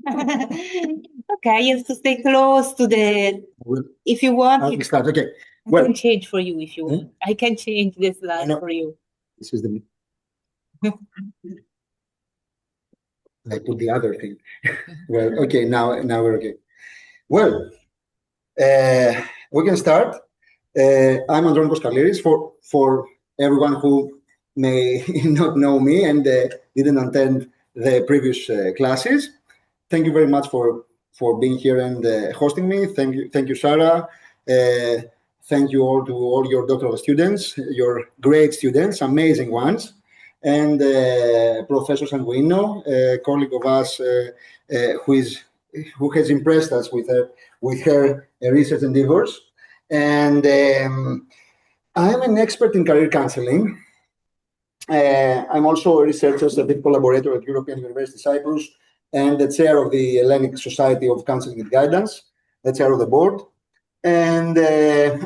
Okay, you have to stay close to the. If you want, I'll start. Okay. I can change for you if you want. I can change this slide for you. This is the. I put the other thing. Well, okay. Now we're okay. Well, we can start. I'm Andronikos Kaliris. For everyone who may not know me and didn't attend the previous classes, thank you very much for being here and hosting me. Thank you, Sarah. Thank you all to all your doctoral students, your great students, amazing ones, and Professor Sanguino, a colleague of us who has impressed us with her research endeavors. And I'm an expert in career counseling. I'm also a researcher, scientific collaborator at European University of Cyprus, and the chair of the Hellenic Society of Counseling and Guidance, the chair of the board. And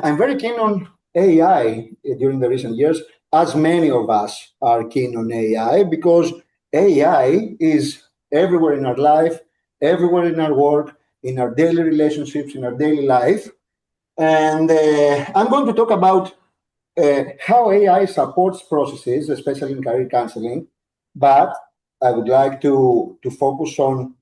I'm very keen on AI during the recent years, as many of us are keen on AI, because AI is everywhere in our life, everywhere in our work, in our daily relationships, in our daily life. And I'm going to talk about how AI supports processes, especially in career counseling, but I would like to focus on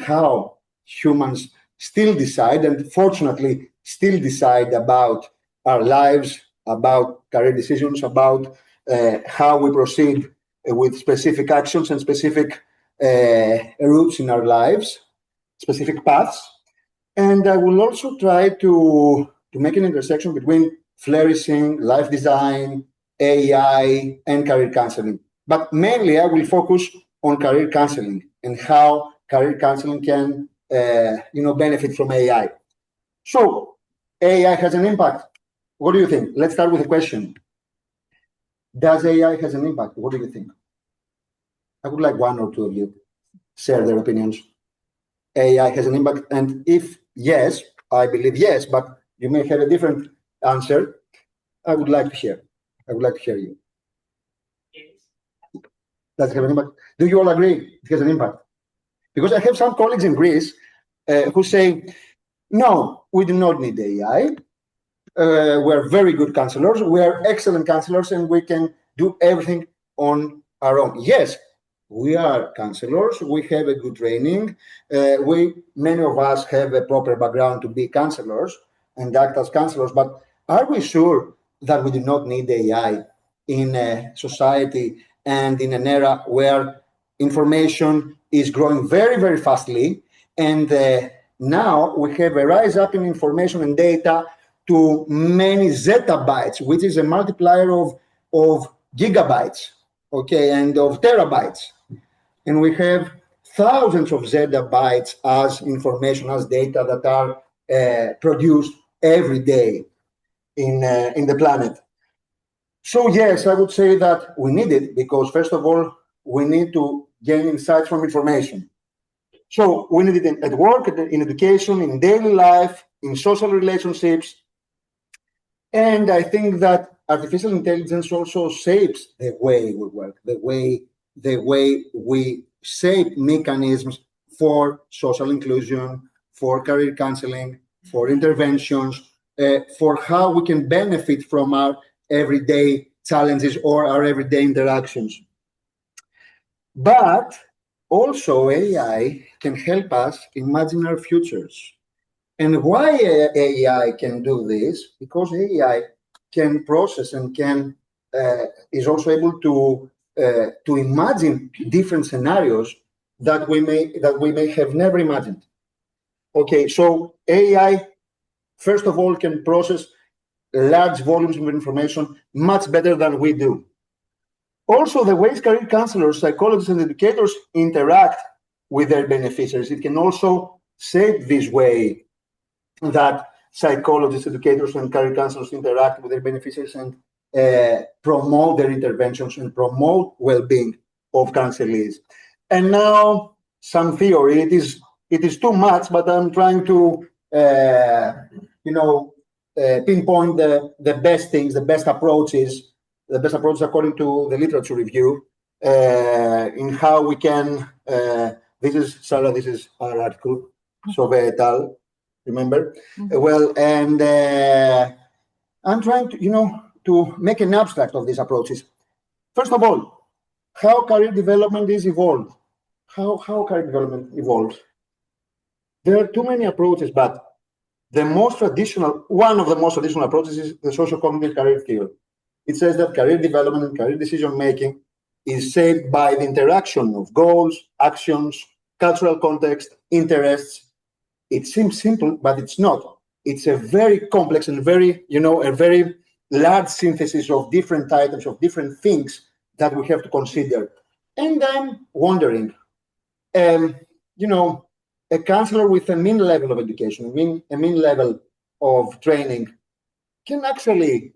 how humans still decide, and fortunately still decide about our lives, about career decisions, about how we proceed with specific actions and specific routes in our lives, specific paths. And I will also try to make an intersection between flourishing, life design, AI, and career counseling. But mainly I will focus on career counseling and how career counseling can benefit from AI. So AI has an impact. What do you think? Let's start with a question. Does AI has an impact? What do you think? I would like one or two of you share their opinions. AI has an impact, and if yes, I believe yes, but you may have a different answer. I would like to hear. I would like to hear you. Does it have an impact? Do you all agree it has an impact? Because I have some colleagues in Greece who say, no, we do not need AI. We're very good counselors. We are excellent counselors, and we can do everything on our own. Yes, we are counselors. We have a good training. Many of us have a proper background to be counselors and act as counselors. But are we sure that we do not need AI in a society and in an era where information is growing very, very fastly, and now we have a rise up in information and data to many zettabytes, which is a multiplier of gigabytes, okay, and of terabytes. And we have thousands of zettabytes as information, as data that are produced every day in the planet. So yes, I would say that we need it because, first of all, we need to gain insights from information. So we need it at work, in education, in daily life, in social relationships. And I think that artificial intelligence also shapes the way we work, the way we shape mechanisms for social inclusion, for career counseling, for interventions, for how we can benefit from our everyday challenges or our everyday interactions. But also AI can help us imagine our futures. And why AI can do this? Because AI can process and is also able to imagine different scenarios that we may have never imagined. Okay, so AI, first of all, can process large volumes of information much better than we do. Also, the ways career counselors, psychologists, and educators interact with their beneficiaries, it can also shape this way that psychologists, educators, and career counselors interact with their beneficiaries and promote their interventions and promote well-being of counselees. And now, some theory. It is too much, but I'm trying to pinpoint the best things, the best approaches according to the literature review in how we can This is Sarah, this is our article, Sauvé et al., remember? Well, and I'm trying to, to make an abstract of these approaches. First of all, how career development is evolved. How career development evolves. There are too many approaches, but the most traditional, one of the most traditional approaches is the socio-cognitive career theory. It says that career development and career decision-making is shaped by the interaction of goals, actions, cultural context, interests. It seems simple, but it's not. It's a very complex and very, a very large synthesis of different items, of different things that we have to consider. And I'm wondering, a counselor with a mean level of education, a mean level of training, can actually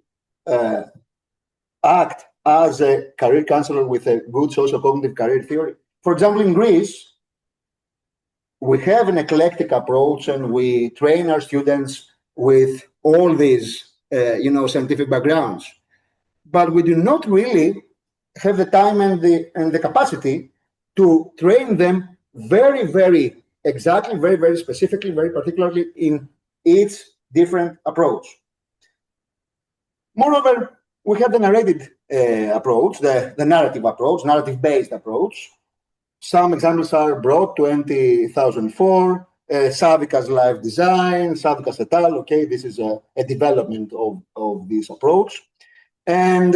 act as a career counselor with a good socio-cognitive career theory. For example, in Greece, we have an eclectic approach, and we train our students with all these, scientific backgrounds. But we do not really have the time and the capacity to train them very, very exactly, very, very specifically, very particularly in each different approach. Moreover, we have the narrated approach, the narrative approach, narrative-based approach. Some examples are Broad 2004, Savika's Life Design, Savikas et al. Okay, this is a development of this approach. And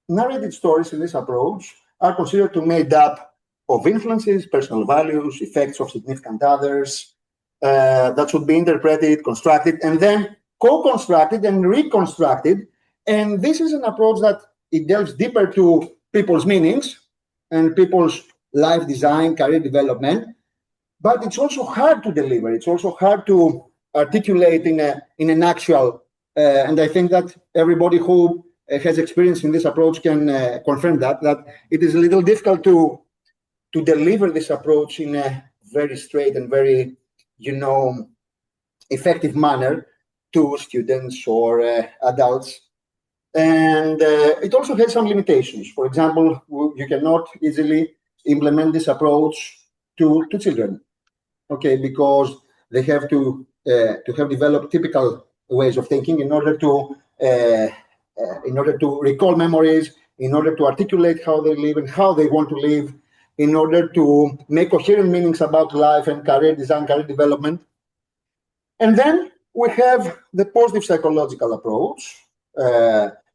narrated stories in this approach are considered to be made up of influences, personal values, effects of significant others that should be interpreted, constructed, and then co-constructed and reconstructed. And this is an approach that it delves deeper to people's meanings and people's life design, career development, but it's also hard to deliver. It's also hard to articulate in an actual, and I think that everybody who has experience in this approach can confirm that it is a little difficult to deliver this approach in a very straight and very, effective manner to students or adults. And it also has some limitations. For example, you cannot easily implement this approach to children, okay, because they have to have developed typical ways of thinking in order to recall memories, in order to articulate how they live and how they want to live, in order to make coherent meanings about life and career design, career development. And then we have the positive psychological approach,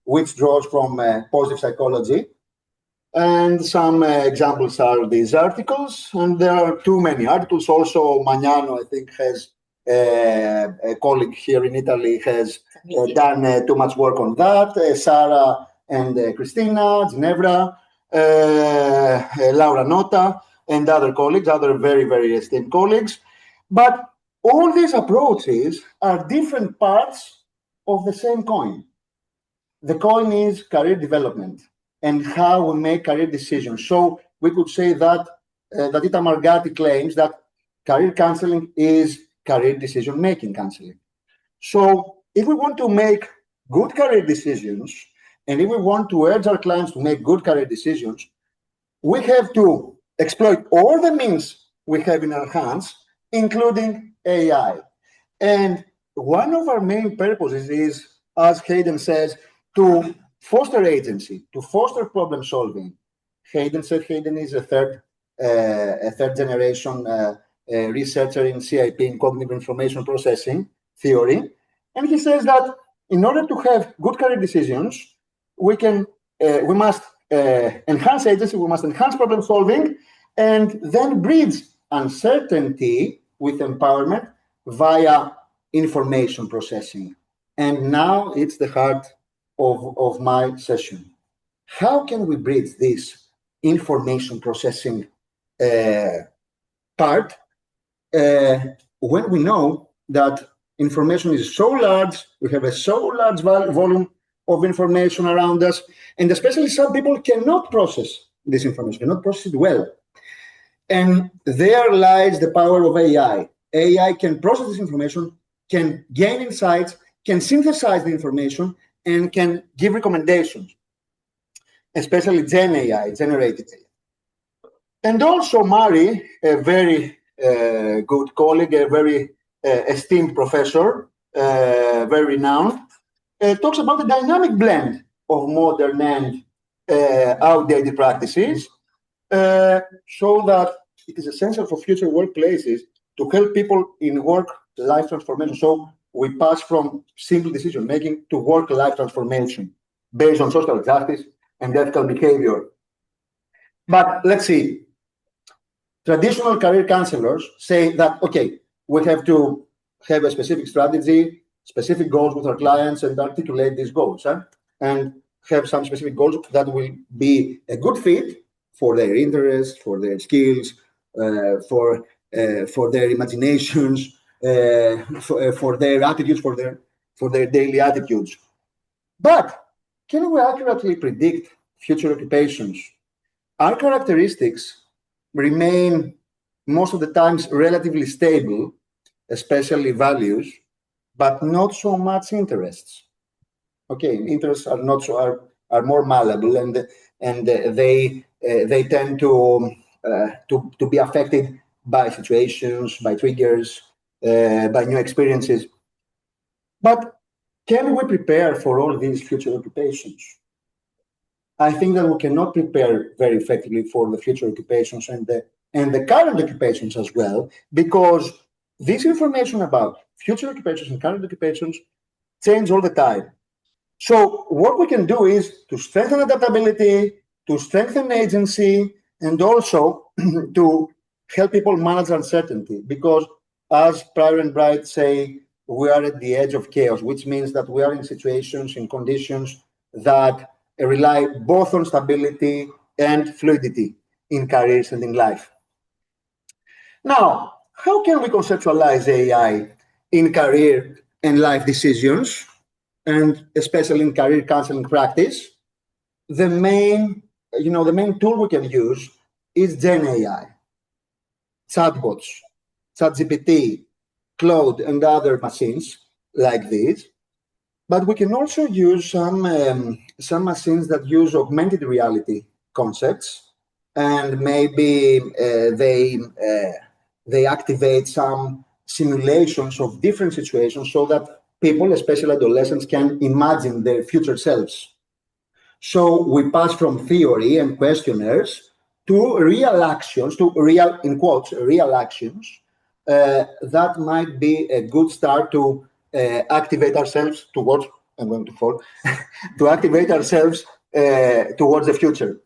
which draws from positive psychology. And some examples are these articles, and there are too many articles. Also, Magnano, I think, has a colleague here in Italy, has done too much work on that. Sarah and Christina, Ginevra, Laura Nota, and other colleagues, other very, very esteemed colleagues. But all these approaches are different parts of the same coin. The coin is career development and how we make career decisions. So we could say that Itamar Gatti claims that career counseling is career decision-making counseling. So if we want to make good career decisions, and if we want to urge our clients to make good career decisions, we have to exploit all the means we have in our hands, including AI. And one of our main purposes is, as Hayden says, to foster agency, to foster problem solving. Hayden said Hayden is a third generation researcher in CIP, in cognitive information processing theory. And he says that in order to have good career decisions, we must enhance agency, we must enhance problem solving, and then bridge uncertainty with empowerment via information processing. And now it's the heart of my session. How can we bridge this information processing part when we know that information is so large, we have a so large volume of information around us, and especially some people cannot process this information, cannot process it well. And there lies the power of AI. AI can process this information, can gain insights, can synthesize the information, and can give recommendations, especially Gen AI, generated AI. And also Mari, a very good colleague, a very esteemed professor, very renowned, talks about the dynamic blend of modern and outdated practices, so that it is essential for future workplaces to help people in work-life transformation. So we pass from simple decision-making to work-life transformation based on social justice and ethical behavior. But let's see, traditional career counselors say that, okay, we have to have a specific strategy, specific goals with our clients, and articulate these goals, and have some specific goals that will be a good fit for their interests, for their skills, for their imaginations, for their attitudes, for their daily attitudes. But can we accurately predict future occupations? Our characteristics remain most of the times relatively stable, especially values, but not so much interests. Okay, interests are not so are more malleable, and they tend to be affected by situations, by triggers, by new experiences. But can we prepare for all these future occupations? I think that we cannot prepare very effectively for the future occupations and the current occupations as well, because this information about future occupations and current occupations change all the time. So what we can do is to strengthen adaptability, to strengthen agency, and also to help people manage uncertainty, because as Pryor and Bright say, we are at the edge of chaos, which means that we are in situations, in conditions that rely both on stability and fluidity in careers and in life. Now, how can we conceptualize AI in career and life decisions, and especially in career counseling practice? The main tool we can use is Gen AI, chatbots, ChatGPT, Claude, and other machines like this. But we can also use some machines that use augmented reality concepts, and maybe they activate some simulations of different situations so that people, especially adolescents, can imagine their future selves. So we pass from theory and questionnaires to real actions, to real, in quotes, real actions that might be a good start to activate ourselves towards, I'm going to fall, to activate ourselves towards the future.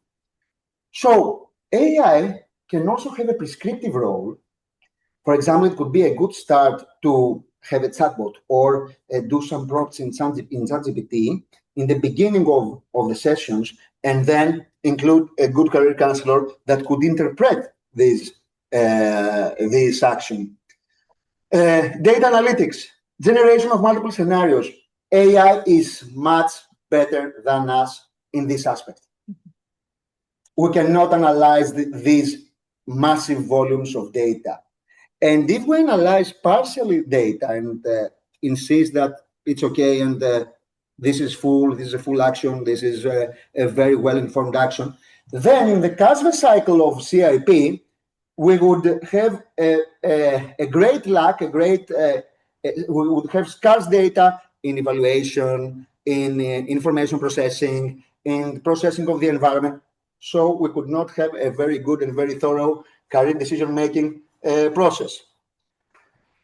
So AI can also have a prescriptive role. For example, it could be a good start to have a chatbot or do some prompts in ChatGPT in the beginning of the sessions, and then include a good career counselor that could interpret this action. Data analytics, generation of multiple scenarios. AI is much better than us in this aspect. We cannot analyze these massive volumes of data. And if we analyze partially data and insist that it's okay and this is a full action, this is a very well-informed action, then in the customer cycle of CIP, we would have a great lack, we would have scarce data in evaluation, in information processing, in processing of the environment. So we could not have a very good and very thorough career decision-making process.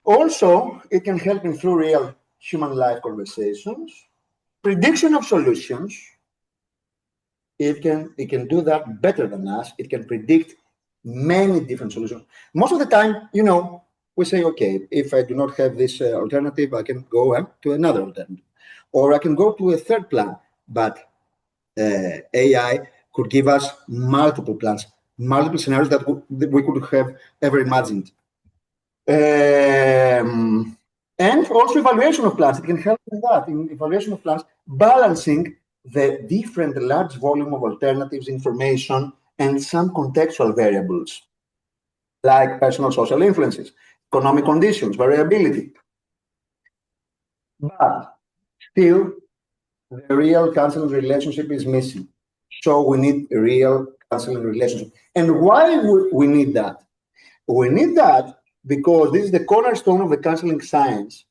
Also, it can help in through real human life conversations, prediction of solutions. It can do that better than us. It can predict many different solutions. Most of the time, we say, okay, if I do not have this alternative, I can go to another alternative, or I can go to a third plan. But AI could give us multiple plans, multiple scenarios that we could have ever imagined. And also evaluation of plans. It can help with that, in evaluation of plans, balancing the different large volume of alternatives, information, and some contextual variables, like personal social influences, economic conditions, variability. But still, the real counseling relationship is missing. So we need real counseling relationship. And why we need that? We need that because this is the cornerstone of the counseling science,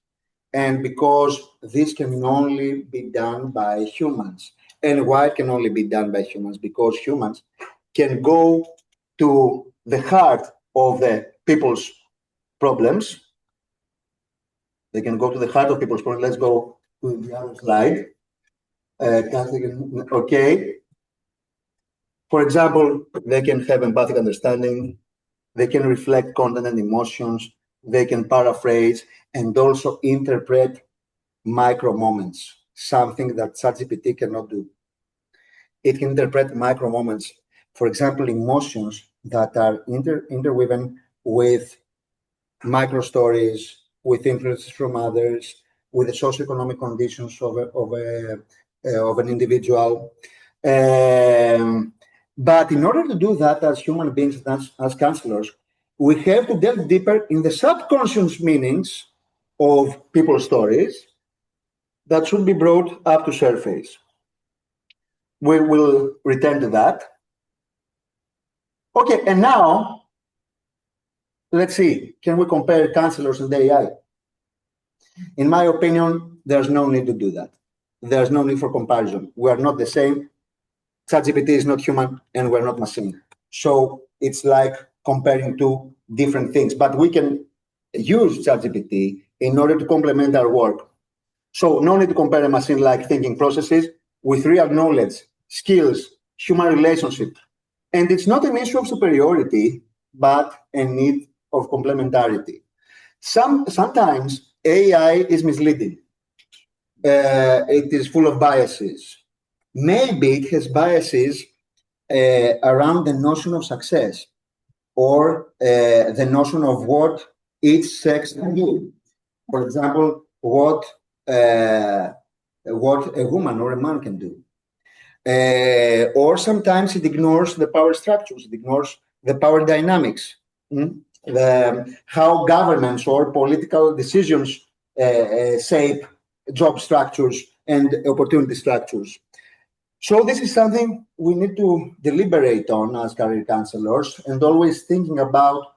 and because this can only be done by humans. And why it can only be done by humans? Because humans can go to the heart of the people's problems. They can go to the heart of people's problems. Let's go to the other slide. Okay. For example, they can have empathic understanding. They can reflect content and emotions. They can paraphrase and also interpret micro moments, something that ChatGPT cannot do. It can interpret micro moments, for example, emotions that are interwoven with micro stories, with influences from others, with the socioeconomic conditions of an individual. But in order to do that as human beings, as counselors, we have to delve deeper in the subconscious meanings of people's stories that should be brought up to surface. We will return to that. Okay, and now, let's see, can we compare counselors and AI? In my opinion, there's no need to do that. There's no need for comparison. We are not the same. ChatGPT is not human, and we're not machine. So it's like comparing two different things. But we can use ChatGPT in order to complement our work. So no need to compare a machine-like thinking processes with real knowledge, skills, human relationship. And it's not an issue of superiority, but a need of complementarity. Sometimes AI is misleading. It is full of biases. Maybe it has biases around the notion of success or the notion of what each sex can do. For example, what a woman or a man can do. Or sometimes it ignores the power structures, it ignores the power dynamics, how governments or political decisions shape job structures and opportunity structures. So this is something we need to deliberate on as career counselors, and always thinking about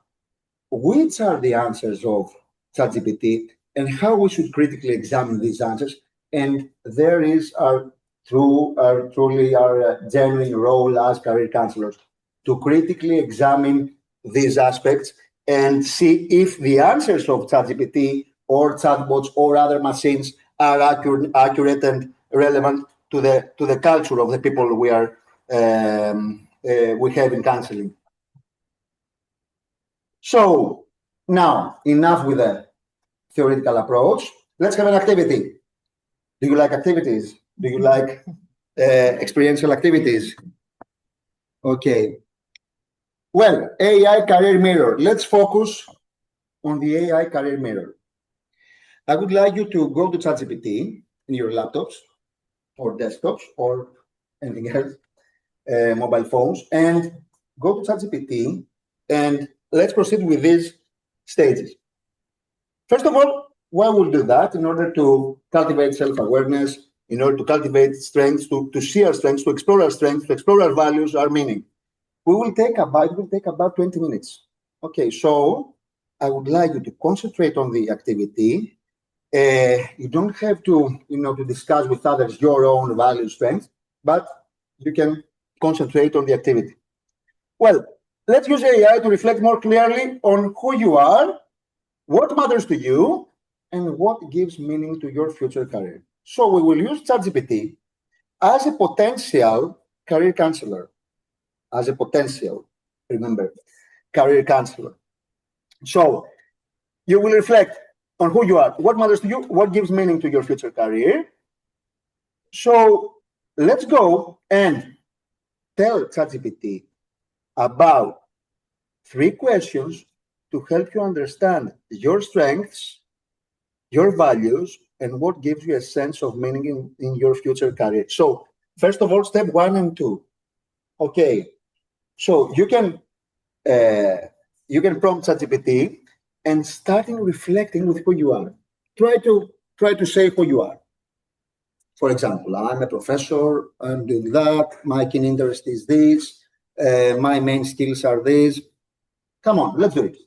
which are the answers of ChatGPT and how we should critically examine these answers. And there is our genuine role as career counselors to critically examine these aspects and see if the answers of ChatGPT or chatbots or other machines are accurate and relevant to the culture of the people we have in counseling. So now, enough with the theoretical approach. Let's have an activity. Do you like activities? Do you like experiential activities? Okay. Well, AI career mirror. Let's focus on the AI career mirror. I would like you to go to ChatGPT in your laptops or desktops or anything else, mobile phones, and go to ChatGPT, and let's proceed with these stages. First of all, why we'll do that? In order to cultivate self-awareness, in order to cultivate strengths, to see our strengths, to explore our strengths, to explore our values, our meaning. It will take about 20 minutes. Okay, so I would like you to concentrate on the activity. You don't have to, to discuss with others your own value strengths, but you can concentrate on the activity. Well, let's use AI to reflect more clearly on who you are, what matters to you, and what gives meaning to your future career. So we will use ChatGPT as a potential career counselor, remember, career counselor. So you will reflect on who you are, what matters to you, what gives meaning to your future career. So let's go and tell ChatGPT about 3 questions to help you understand your strengths, your values, and what gives you a sense of meaning in your future career. So first of all, step 1 and 2. Okay, so you can prompt ChatGPT and starting reflecting with who you are. Try to say who you are. For example, I'm a professor, I'm doing that, my keen interest is this, My main skills are these. Come on, let's do it.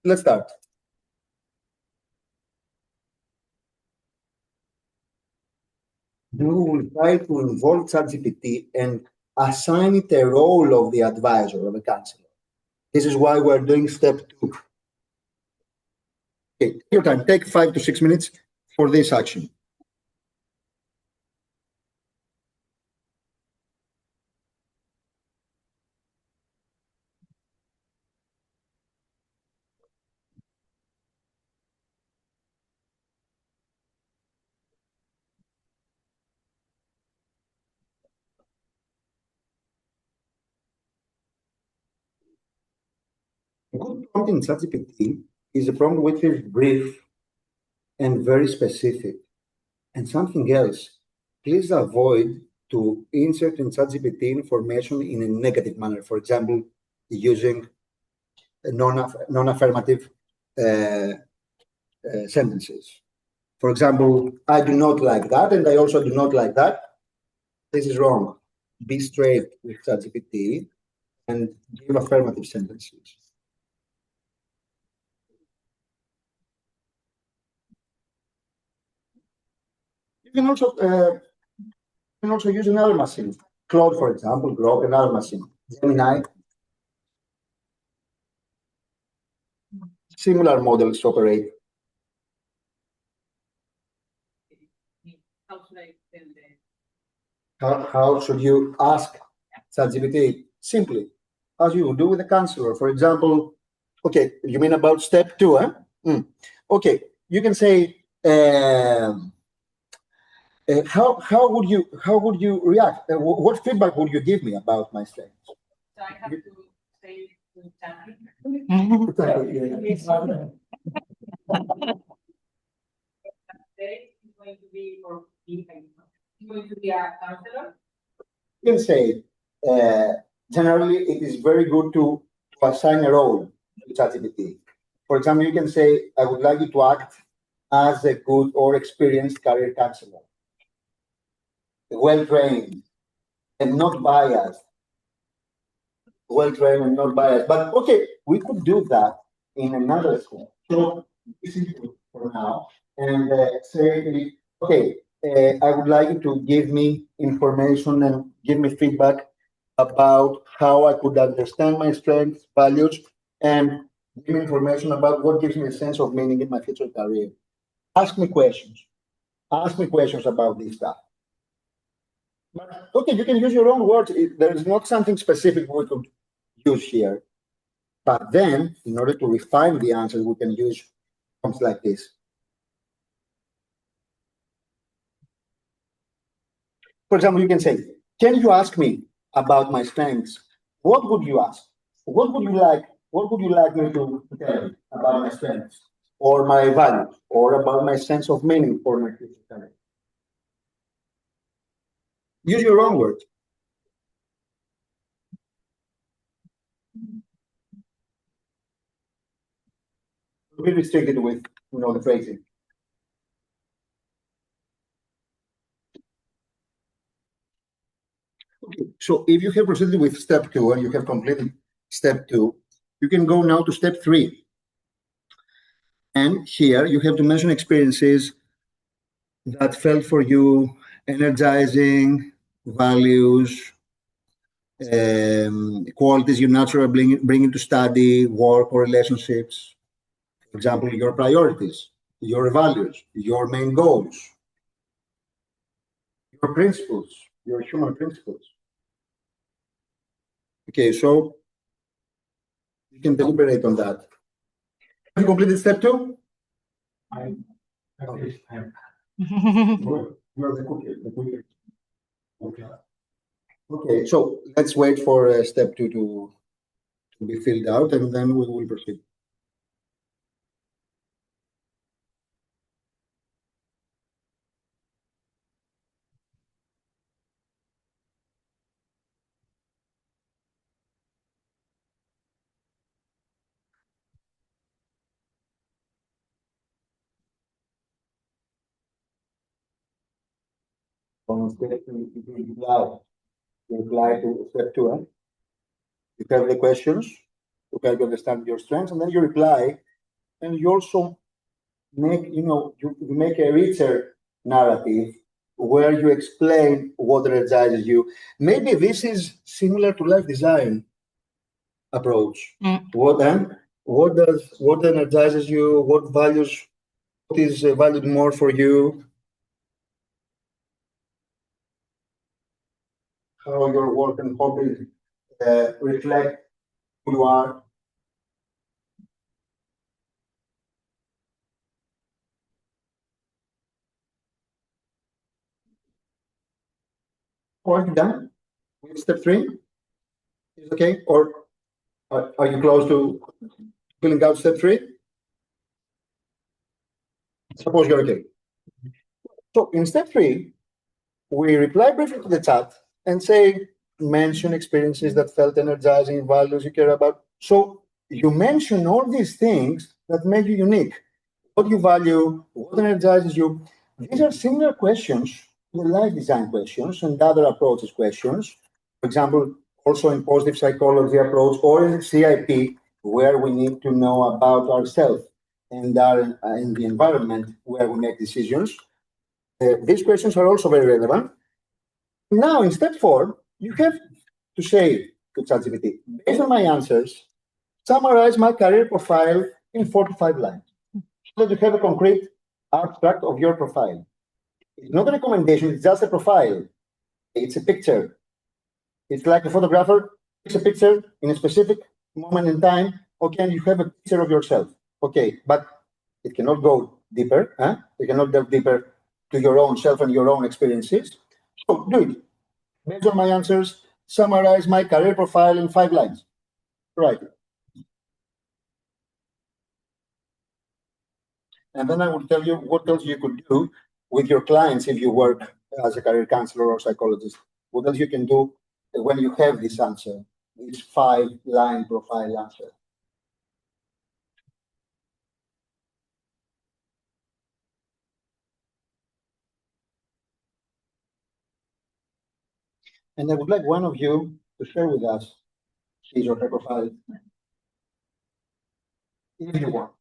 Let's start. We will try to involve ChatGPT and assign it a role of the advisor, of the counselor. This is why we're doing step 2. Okay, take your time. Take 5 to 6 minutes for this action. A good prompt in ChatGPT is a prompt which is brief and very specific. And something else, please avoid to insert in ChatGPT information in a negative manner. For example, using non-affirmative sentences. For example, I do not like that, and I also do not like that. This is wrong. Be straight with ChatGPT and give affirmative sentences. You can also use another machine. Claude, for example, Grok, another machine. Gemini. Similar models operate. How should you ask ChatGPT? Simply, as you would do with a counselor. For example, okay, you mean about step 2, huh? Okay, you can say, how would you react? What feedback would you give me about my strengths? So I have to say to Tammy. Today is going to be for me. It's going to be a counselor. You can say, generally, it is very good to assign a role to ChatGPT. For example, you can say, I would like you to act as a good or experienced career counselor, well-trained and not biased. Well-trained and not biased. But okay, we could do that in another step. So this is it for now. And say, okay, I would like you to give me information and give me feedback about how I could understand my strengths, values, and give me information about what gives me a sense of meaning in my future career. Ask me questions. Ask me questions about this stuff. But, okay, you can use your own words. There is not something specific we could use here. But then, in order to refine the answer, we can use prompts like this. For example, you can say, can you ask me about my strengths? What would you ask? What would you like me to tell you about my strengths or my values or about my sense of meaning for my future career? Use your own words. Be restricted with the phrasing. Okay, so if you have proceeded with step 2 and you have completed step 2, you can go now to step 3. And here you have to mention experiences that felt for you energizing, values, qualities you naturally bring into study, work, or relationships. For example, your priorities, your values, your main goals, your principles, your human principles. Okay, so you can deliberate on that. Have you completed step 2? You're the cookie. Okay, so let's wait for step 2 to be filled out, and then we will proceed. On step 2, You reply to step 2. You have the questions to help you understand your strengths, and then you reply, and you also make, you make a richer narrative where you explain what energizes you. Maybe this is similar to life design approach. What energizes you? What values? What is valued more for you? How your work and hobbies reflect who you are. Are you done with step 3? Is it okay? Or are you close to filling out step 3? Suppose you're okay. So in step 3, we reply briefly to the chat and say, mention experiences that felt energizing, values you care about. So you mention all these things that make you unique. What you value, what energizes you. These are similar questions to the life design questions and other approaches questions. For example, also in positive psychology approach or in CIP, where we need to know about ourselves and in the environment where we make decisions. These questions are also very relevant. Now, in step 4, you have to say to ChatGPT, based on my answers, summarize my career profile in 4 to 5 lines, so that you have a concrete abstract of your profile. It's not a recommendation, it's just a profile. It's a picture. It's like a photographer takes a picture in a specific moment in time. Okay, and you have a picture of yourself. Okay, but it cannot go deeper. It cannot delve deeper to your own self and your own experiences. So do it. Based on my answers, summarize my career profile in 5 lines. Right. And then I will tell you what else you could do with your clients if you work as a career counselor or psychologist. What else you can do when you have this answer, this 5-line profile answer. And I would like one of you to share with us his or her profile, if you want,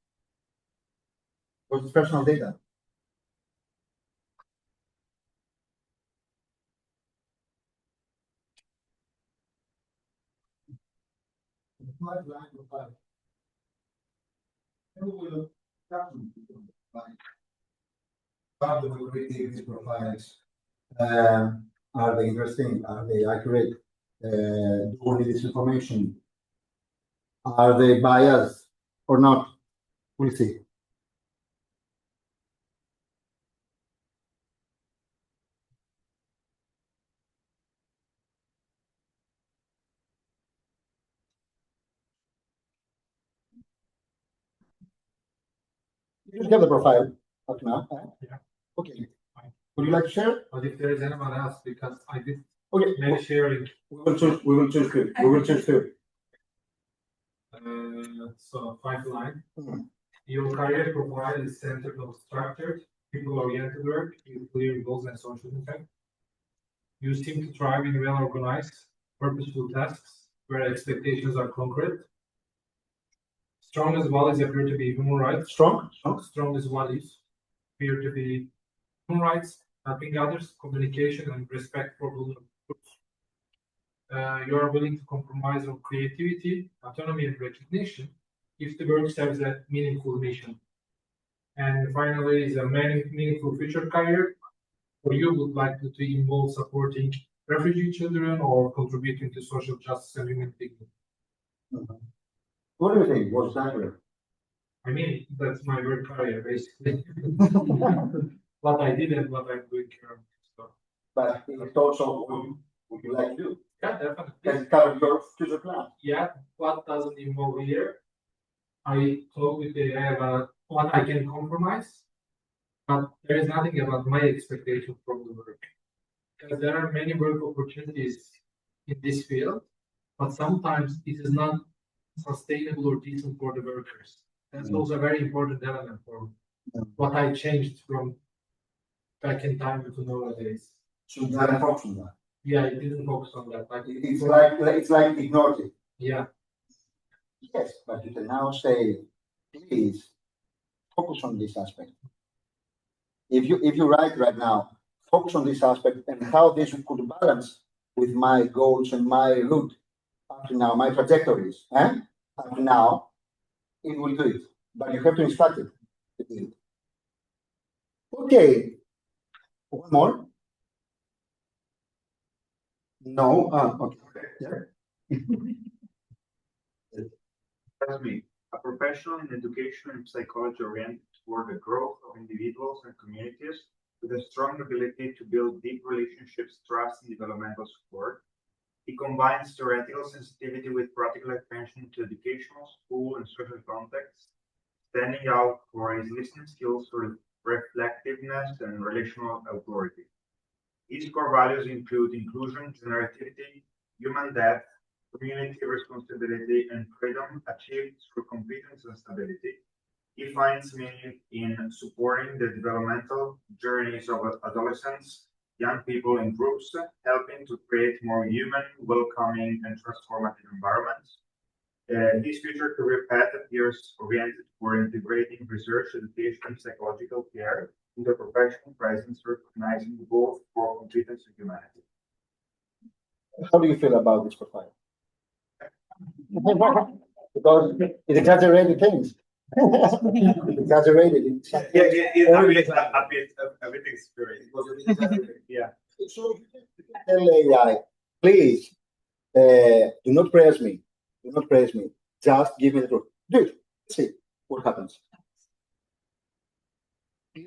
with it's personal data. Profile. And we will how do we read these profiles? Are they interesting? Are they accurate? Do we need this information? Are they biased or not? We'll see. You have the profile up now. Yeah. Okay. Would you like to share? But if there is anyone else, because I did Okay. maybe sharing. We will choose. We will choose two. We will choose two. So 5 line. Mhm. Your career profile is centered on structured, people-oriented work with clear goals and social impact. You seem to thrive in well-organized, purposeful tasks where expectations are concrete. Strongest values appear to be human rights. Strongest values appear to be human rights, helping others, communication, and respect for vulnerable groups. You are willing to compromise on creativity, autonomy, and recognition if the work serves a meaningful mission. And finally, is a meaningful future career for you would like to involve supporting refugee children or contributing to social justice and human dignity. What do you think? What's that? I mean, that's my work career, basically. What I did and what I'm doing currently. So, But it's also what you like to do. yeah, definitely. Can it cover your future plan? Yeah, what doesn't involve here? I talk with the AI about what I can compromise, but there is nothing about my expectation from the work. Because there are many work opportunities in this field, but sometimes it is not sustainable or decent for the workers. That's also a very important element for what I changed from back in time to nowadays. So you have focus on that. Yeah, it didn't focus on that. Like, It's like ignored it. yeah, Yes, but you can now say, please focus on this aspect. If you write right now, focus on this aspect and how this could balance with my goals and my route up to now, my trajectories, up to now, it will do it. But you have to instruct it to do it. Okay, one more. No, okay. Yeah. That's me. A professional in education and psychology oriented toward the growth of individuals and communities with a strong ability to build deep relationships, trust, and developmental support. He combines theoretical sensitivity with practical attention to educational, school, and social contexts, standing out for his listening skills, reflectiveness, and relational authority. His core values include inclusion, generativity, human depth, community responsibility, and freedom achieved through competence and stability. He finds meaning in supporting the developmental journeys of adolescents, young people in groups, helping to create more human, welcoming, and transformative environments. His future career path appears oriented for integrating research, education, and psychological care into a professional presence, recognizing both for competence and humanity. How do you feel about this profile? Because it exaggerated things. It exaggerated. Everything's great. Yeah. So tell AI, please, do not praise me. Do not praise me. Just give me the truth. Do it. See what happens.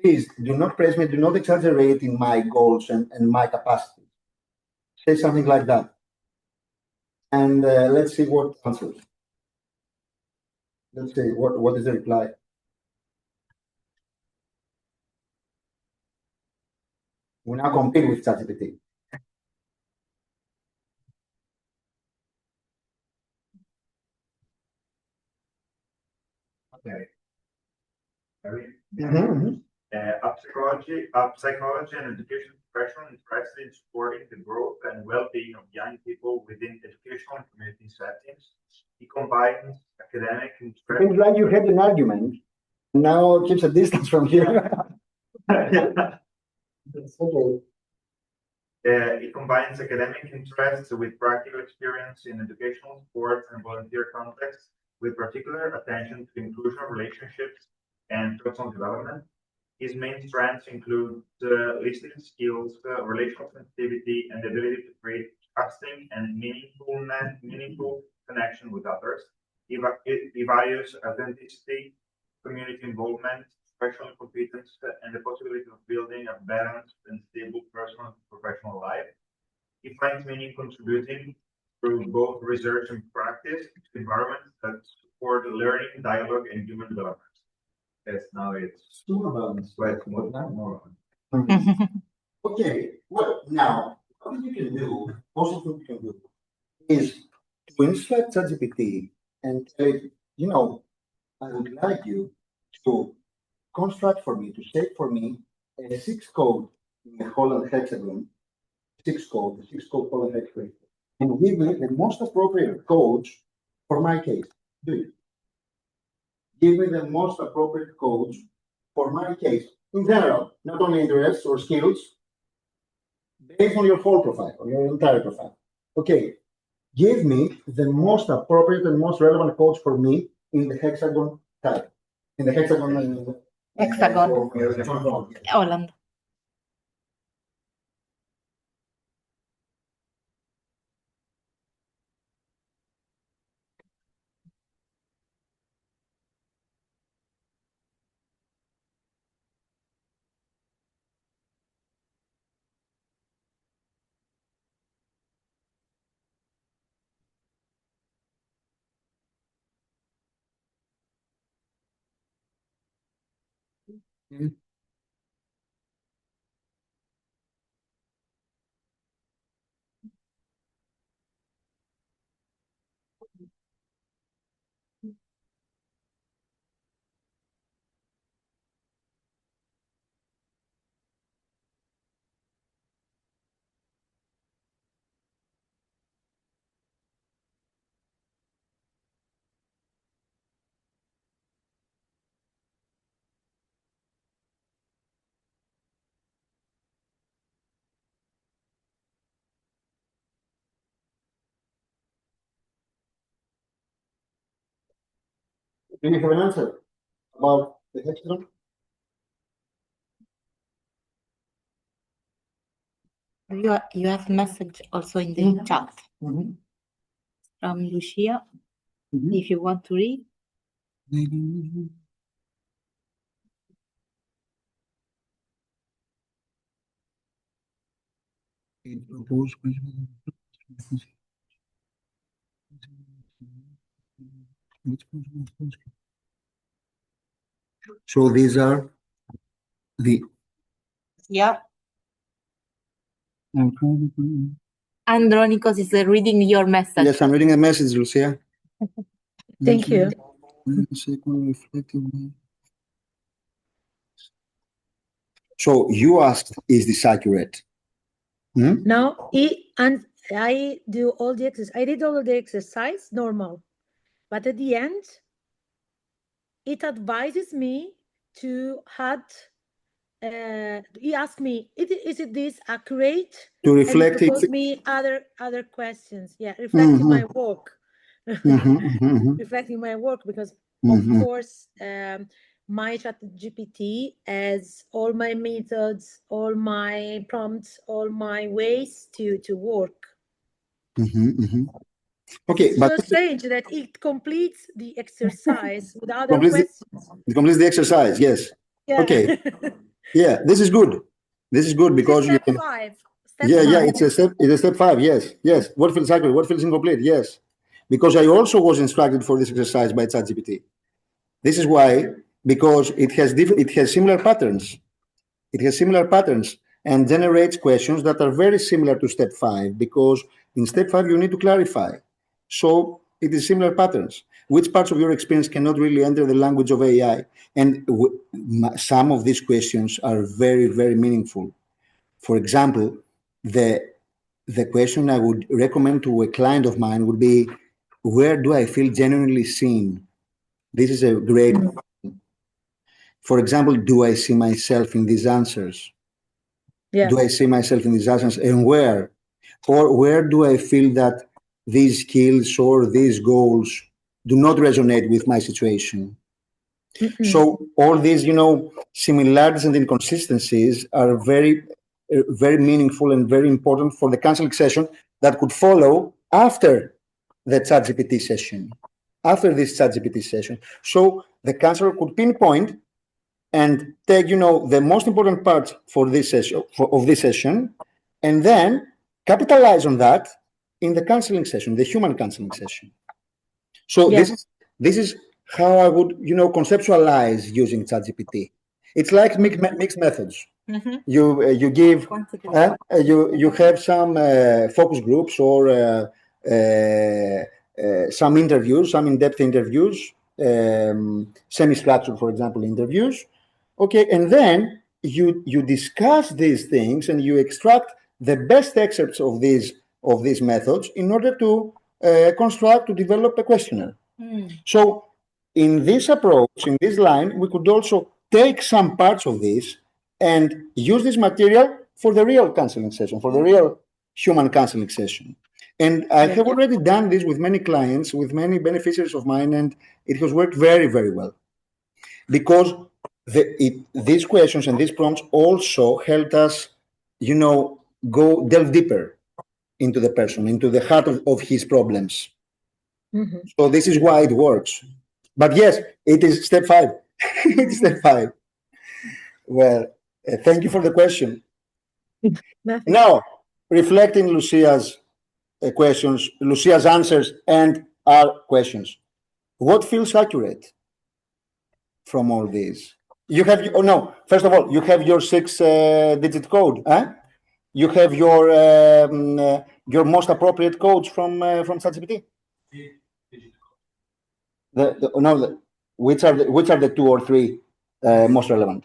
Please do not praise me. Do not exaggerate in my goals and my capacity. Say something like that. And let's see what answers. Let's see what is the reply. We now compete with ChatGPT. Okay. Mm-hmm. Psychology and education professional interested in supporting the growth and well-being of young people within educational and community settings. He combines academic Seems interest. like you had an argument. Now keeps a distance from here. Okay. It combines academic interests with practical experience in educational, sports, and volunteer contexts, with particular attention to inclusion, relationships, and personal development. His main strengths include listening skills, relational sensitivity, and the ability to create trusting and meaningful connection with others. He values authenticity, community involvement, professional competence, and the possibility of building a balanced and stable personal and professional life. He finds meaning contributing through both research and practice to environments that support learning, dialogue, and human development. Yes, now it's quite more. Okay. Well, now what you can do, also what you can do, is to instruct ChatGPT and tell it, I would like you to construct for me, to shape for me a 6-code in the Holland hexagon, the 6-code Holland hexagon, and give me the most appropriate codes for my case. Do it. Give me the most appropriate codes for my case in general, not only interests or skills, based on your whole profile, on your entire profile. Okay, give me the most appropriate and most relevant codes for me in the hexagon type, in the hexagon. Hexagon. Holland. Do you have an answer about the hexagon? You have a message also in the chat Mhm. from Lucia, Mhm. if you want to read. So these are the Yeah. Andronikos is reading your message. yes, I'm reading a message, Lucia. Thank you. So you asked, is this accurate? Hmm? No, and I do all the exercise. I did all the exercise normal, but at the end, it advises me to add. He asked me, is it this accurate? To And reflect he it. proposed me other questions. Yeah, reflecting my work. Reflecting my work, because of course my ChatGPT has all my methods, all my prompts, all my ways to work. Okay, It's but so strange that it completes the exercise with other completes questions. it completes the exercise. Yes. Yeah. Okay. Yeah, this is good. This is good because you Step can. 5. Yeah, it's a step. It's a step 5. Yes, yes. What feels accurate? What feels incomplete? Yes, because I also was instructed for this exercise by ChatGPT. This is why, because it has similar patterns. It has similar patterns and generates questions that are very similar to step 5, because in step 5 you need to clarify. So it is similar patterns. Which parts of your experience cannot really enter the language of AI? And some of these questions are very, very meaningful. For example, the question I would recommend to a client of mine would be, where do I feel genuinely seen? This is a great question. For example, do I see myself in these answers? Yeah. Do I see myself in these answers, and where? Or where do I feel that these skills or these goals do not resonate with my situation? So all these, similarities and inconsistencies are very, very meaningful and very important for the counseling session that could follow after the ChatGPT session, after this ChatGPT session. So the counselor could pinpoint and take, the most important parts for this session, of this session, and then capitalize on that in the counseling session, the human counseling session. So Yeah. this is how I would, conceptualize using ChatGPT. It's like mixed methods. You give you have some focus groups or some interviews, some in-depth interviews, semi-structured, for example, interviews. Okay, and then you discuss these things and you extract the best excerpts of these methods in order to develop a questionnaire. So in this approach, in this line, we could also take some parts of this and use this material for the real counseling session, for the real human counseling session. And I have already done this with many clients, with many beneficiaries of mine, and it has worked very, very well. Because these questions and these prompts also helped us, go delve deeper into the person, into the heart of his problems. So this is why it works. But yes, it is step 5. It's step 5. Well, thank you for the question. Now, reflecting Lucia's questions, Lucia's answers, and our questions. What feels accurate from all these? You have, first of all, you have your 6-digit code. You have your most appropriate codes from ChatGPT. Which are the 2 or 3 most relevant?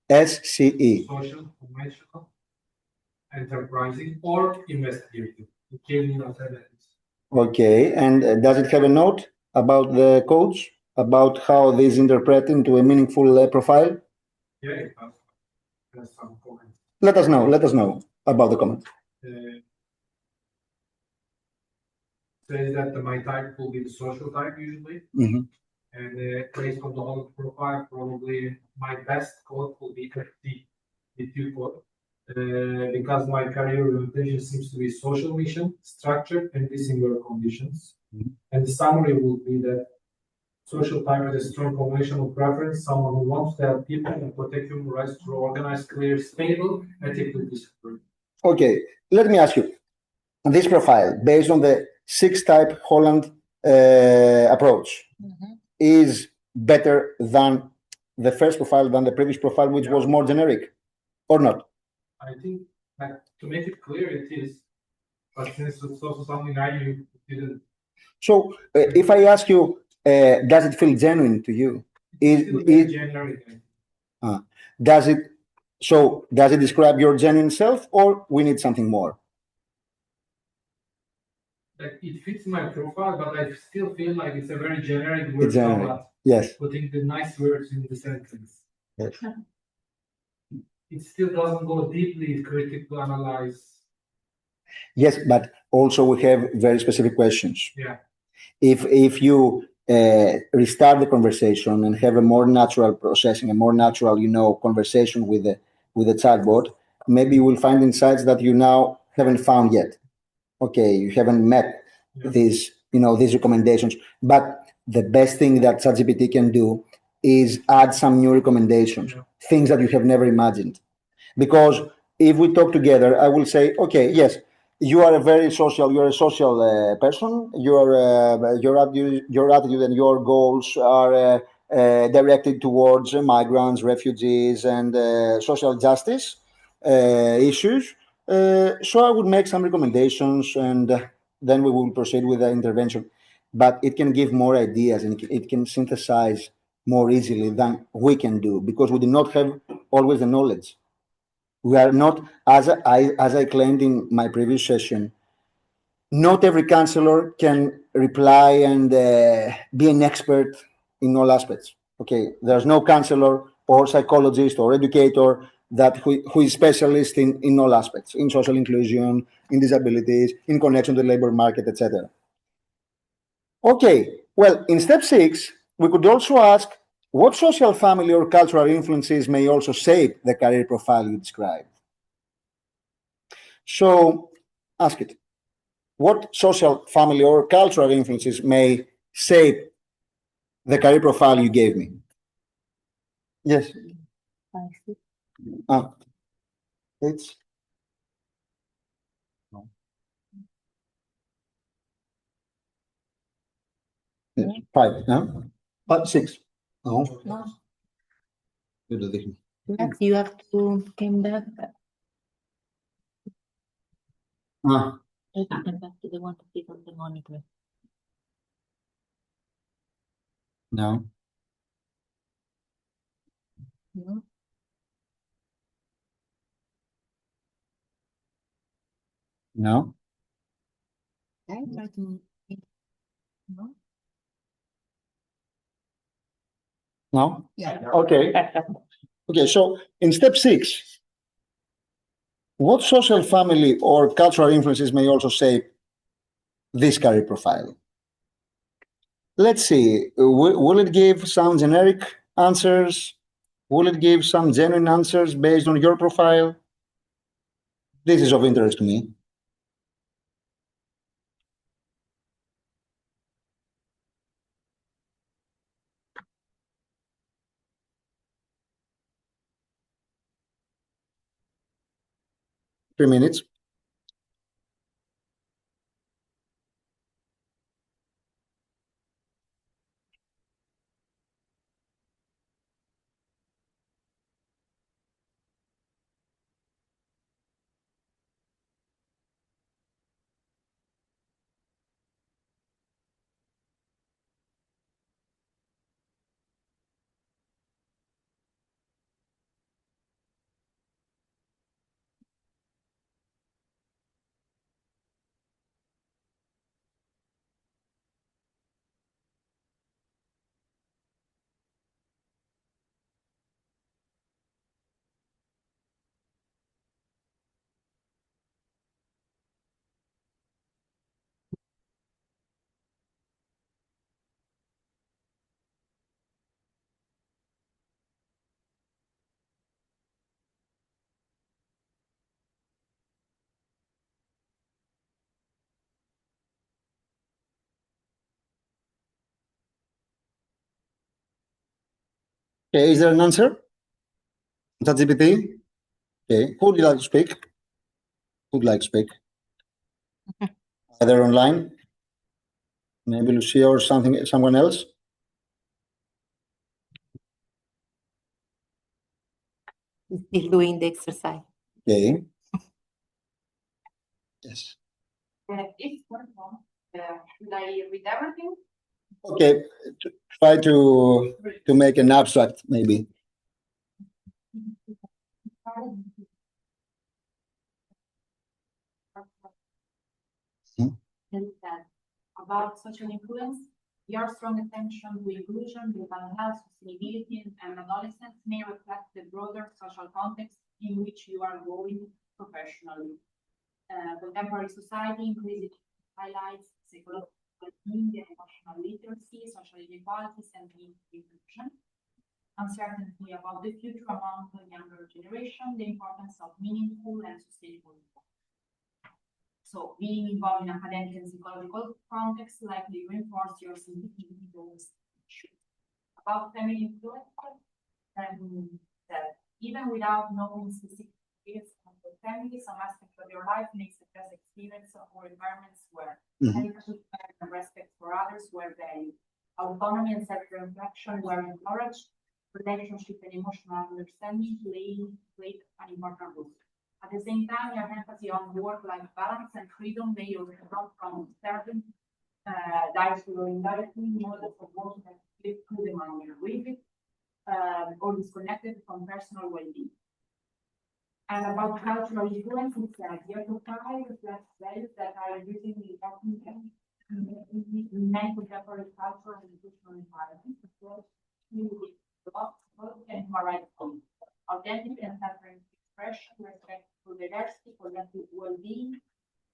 SCE. Social, commercial, enterprising, or investigative. Okay, and does it have a note about the codes, about how these interpret into a meaningful profile? Yeah, it has some comments. Let us know about the comment. says that my type will be the social type usually. Mhm. And based on the whole profile, probably my best code will be FT, the two code. Because my career orientation seems to be social mission, structured, and dissimilar conditions. Mhm. And the summary will be that social type with a strong conventional preference, someone who wants to help people and protect human rights through organized, clear, stable, ethically disciplined. Okay, let me ask you. This profile, based on the 6-type Holland approach, is better than the first profile, than the previous profile, which was more generic, or not? I think that to make it clear, it is. But since it's also something I didn't. So, if I ask you, does it feel genuine to you? Generic. Does it? So, does it describe your genuine self, or we need something more? Like it fits my profile, but I still feel like it's a very generic word. It's generic. Yes. Putting the nice words in the sentence. Yes. It still doesn't go deeply critical analyze. Yes, but also we have very specific questions. Yeah. If you restart the conversation and have a more natural processing, a more natural, conversation with the chatbot, maybe you will find insights that you now haven't found yet. Okay, you haven't met these recommendations. But the best thing that ChatGPT can do is add some new recommendations, things that you have never imagined. Because if we talk together, I will say, okay, yes, you're a social person. Your attitude and your goals are directed towards migrants, refugees, and social justice issues. So I would make some recommendations, and then we will proceed with the intervention. But it can give more ideas, and it can synthesize more easily than we can do, because we do not have always the knowledge. We are not, as I claimed in my previous session, not every counselor can reply and be an expert in all aspects. Okay, there's no counselor or psychologist or educator who is specialist in all aspects, in social inclusion, in disabilities, in connection to the labor market, etc. Okay, well, in step 6, we could also ask what social, family, or cultural influences may also shape the career profile you described. So ask it. What social, family, or cultural influences may shape the career profile you gave me? Yes. It's no. 5, no? 6. No. No. You do this. Yes, you have to come back. Ah, You have to come back to the one to click on the monitor. no. No. No. I try to. No. No. Yeah. Okay. Okay. So in step 6, what social, family, or cultural influences may also shape this career profile? Let's see. Will it give some generic answers? Will it give some genuine answers based on your profile? This is of interest to me. Three minutes. Okay, is there an answer? ChatGPT? Okay, who would like to speak? Who would like to speak? Either online? Maybe Lucia or someone else? Still doing the exercise. Okay. Yes. If one more, should I read everything? Okay, try to make an abstract, maybe. About social influence, your strong attention to inclusion, mental health, sustainability, and adolescence may reflect the broader social context in which you are growing professionally. Contemporary society increasingly highlights psychological well-being, emotional literacy, social inequalities, and inclusion. Uncertainty about the future among the younger generation, the importance of meaningful and sustainable work. So being involved in academic and psychological contexts likely reinforce your sensitivity towards issues. About family influence, that even without knowing specific experience of the family, some aspects of your life may suggest experience or environments where empathy and respect for others were valued. Autonomy and self-reflection were encouraged. Relationship and emotional understanding played an important role. At the same time, your emphasis on work-life balance and freedom may result from certain directly or indirectly models of work that live too demanding, rigid, or disconnected from personal well-being. And about cultural influence, it says your profile reflects values that are increasingly important in many contemporary cultural and institutional environments, as well as and human rights, authentic and self-expression, respect for diversity, collective well-being,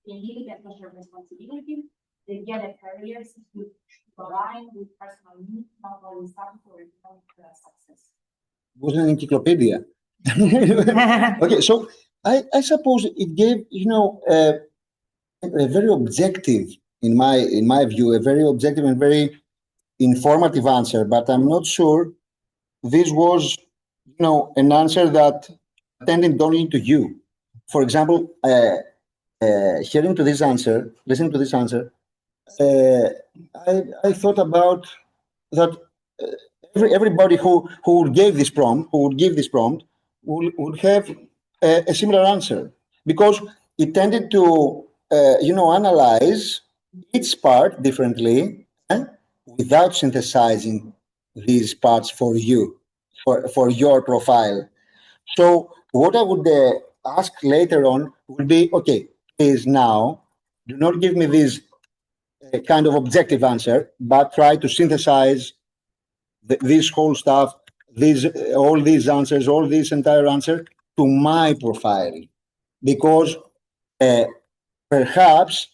civic and social responsibility. They get a careers which align with personal needs, not only status or economic success. It was an encyclopedia. Okay, so I suppose it gave, a very objective, in my view, a very objective and very informative answer, but I'm not sure this was, an answer that attended only to you. For example, listening to this answer, I thought about that everybody who gave this prompt, would have a similar answer, because it tended to, analyze each part differently, without synthesizing these parts for you, for your profile. So what I would ask later on would be, okay, please now, do not give me this kind of objective answer, but try to synthesize this whole stuff, all these answers, all this entire answer to my profile. Because perhaps,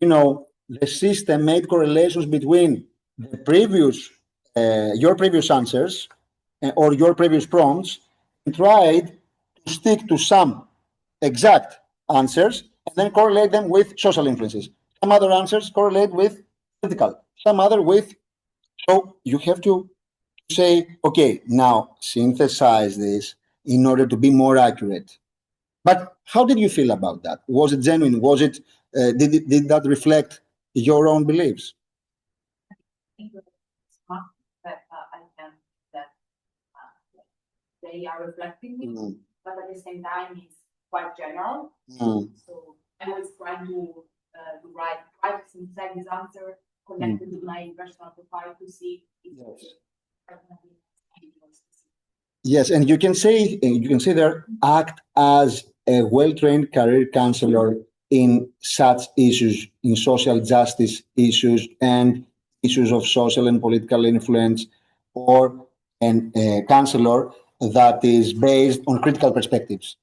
the system made correlations between the previous, your previous answers or your previous prompts, and tried to stick to some exact answers and then correlate them with social influences. Some other answers correlate with political, some other with. So you have to say, okay, now synthesize this in order to be more accurate. But how did you feel about that? Was it genuine? Was it? Did that reflect your own beliefs? I think that I can that they are reflecting it, but at the same time it's quite general. So I was trying to try to synthesize this answer connected with my personal profile to see if Yes, and you can say there, act as a well-trained career counselor in such issues, in social justice issues and issues of social and political influence, or a counselor that is based on critical perspectives.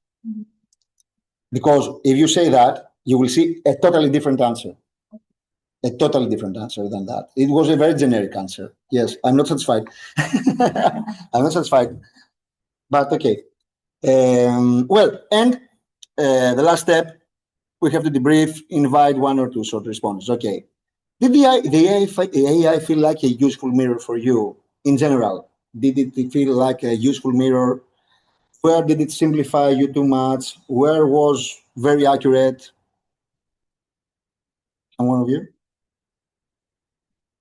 Because if you say that, you will see a totally different answer. A totally different answer than that. It was a very generic answer. Yes, I'm not satisfied. I'm not satisfied. But okay. Well, and the last step, we have to debrief, invite one or two short responses. Okay. Did the AI feel like a useful mirror for you in general? Did it feel like a useful mirror? Where did it simplify you too much? Where was very accurate? Someone of you?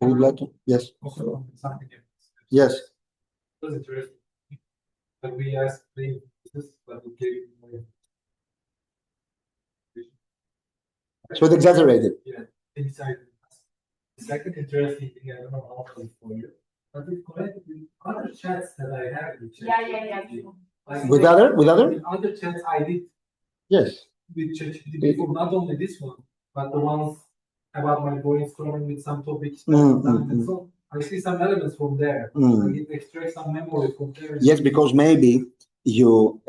Would like to? Yes. Also, something else. Yes. It was interesting. But we asked the this, but we gave more. So it exaggerated. Yeah, inside. The second interesting thing, I don't know how to for you, but it connected with other chats that I have. Yeah. Like With other? other chats I did Yes. with ChatGPT before, not only this one, but the ones about my brainstorming with some topics. And so I see some elements from there. I get extract some memory from there. Yes, because maybe you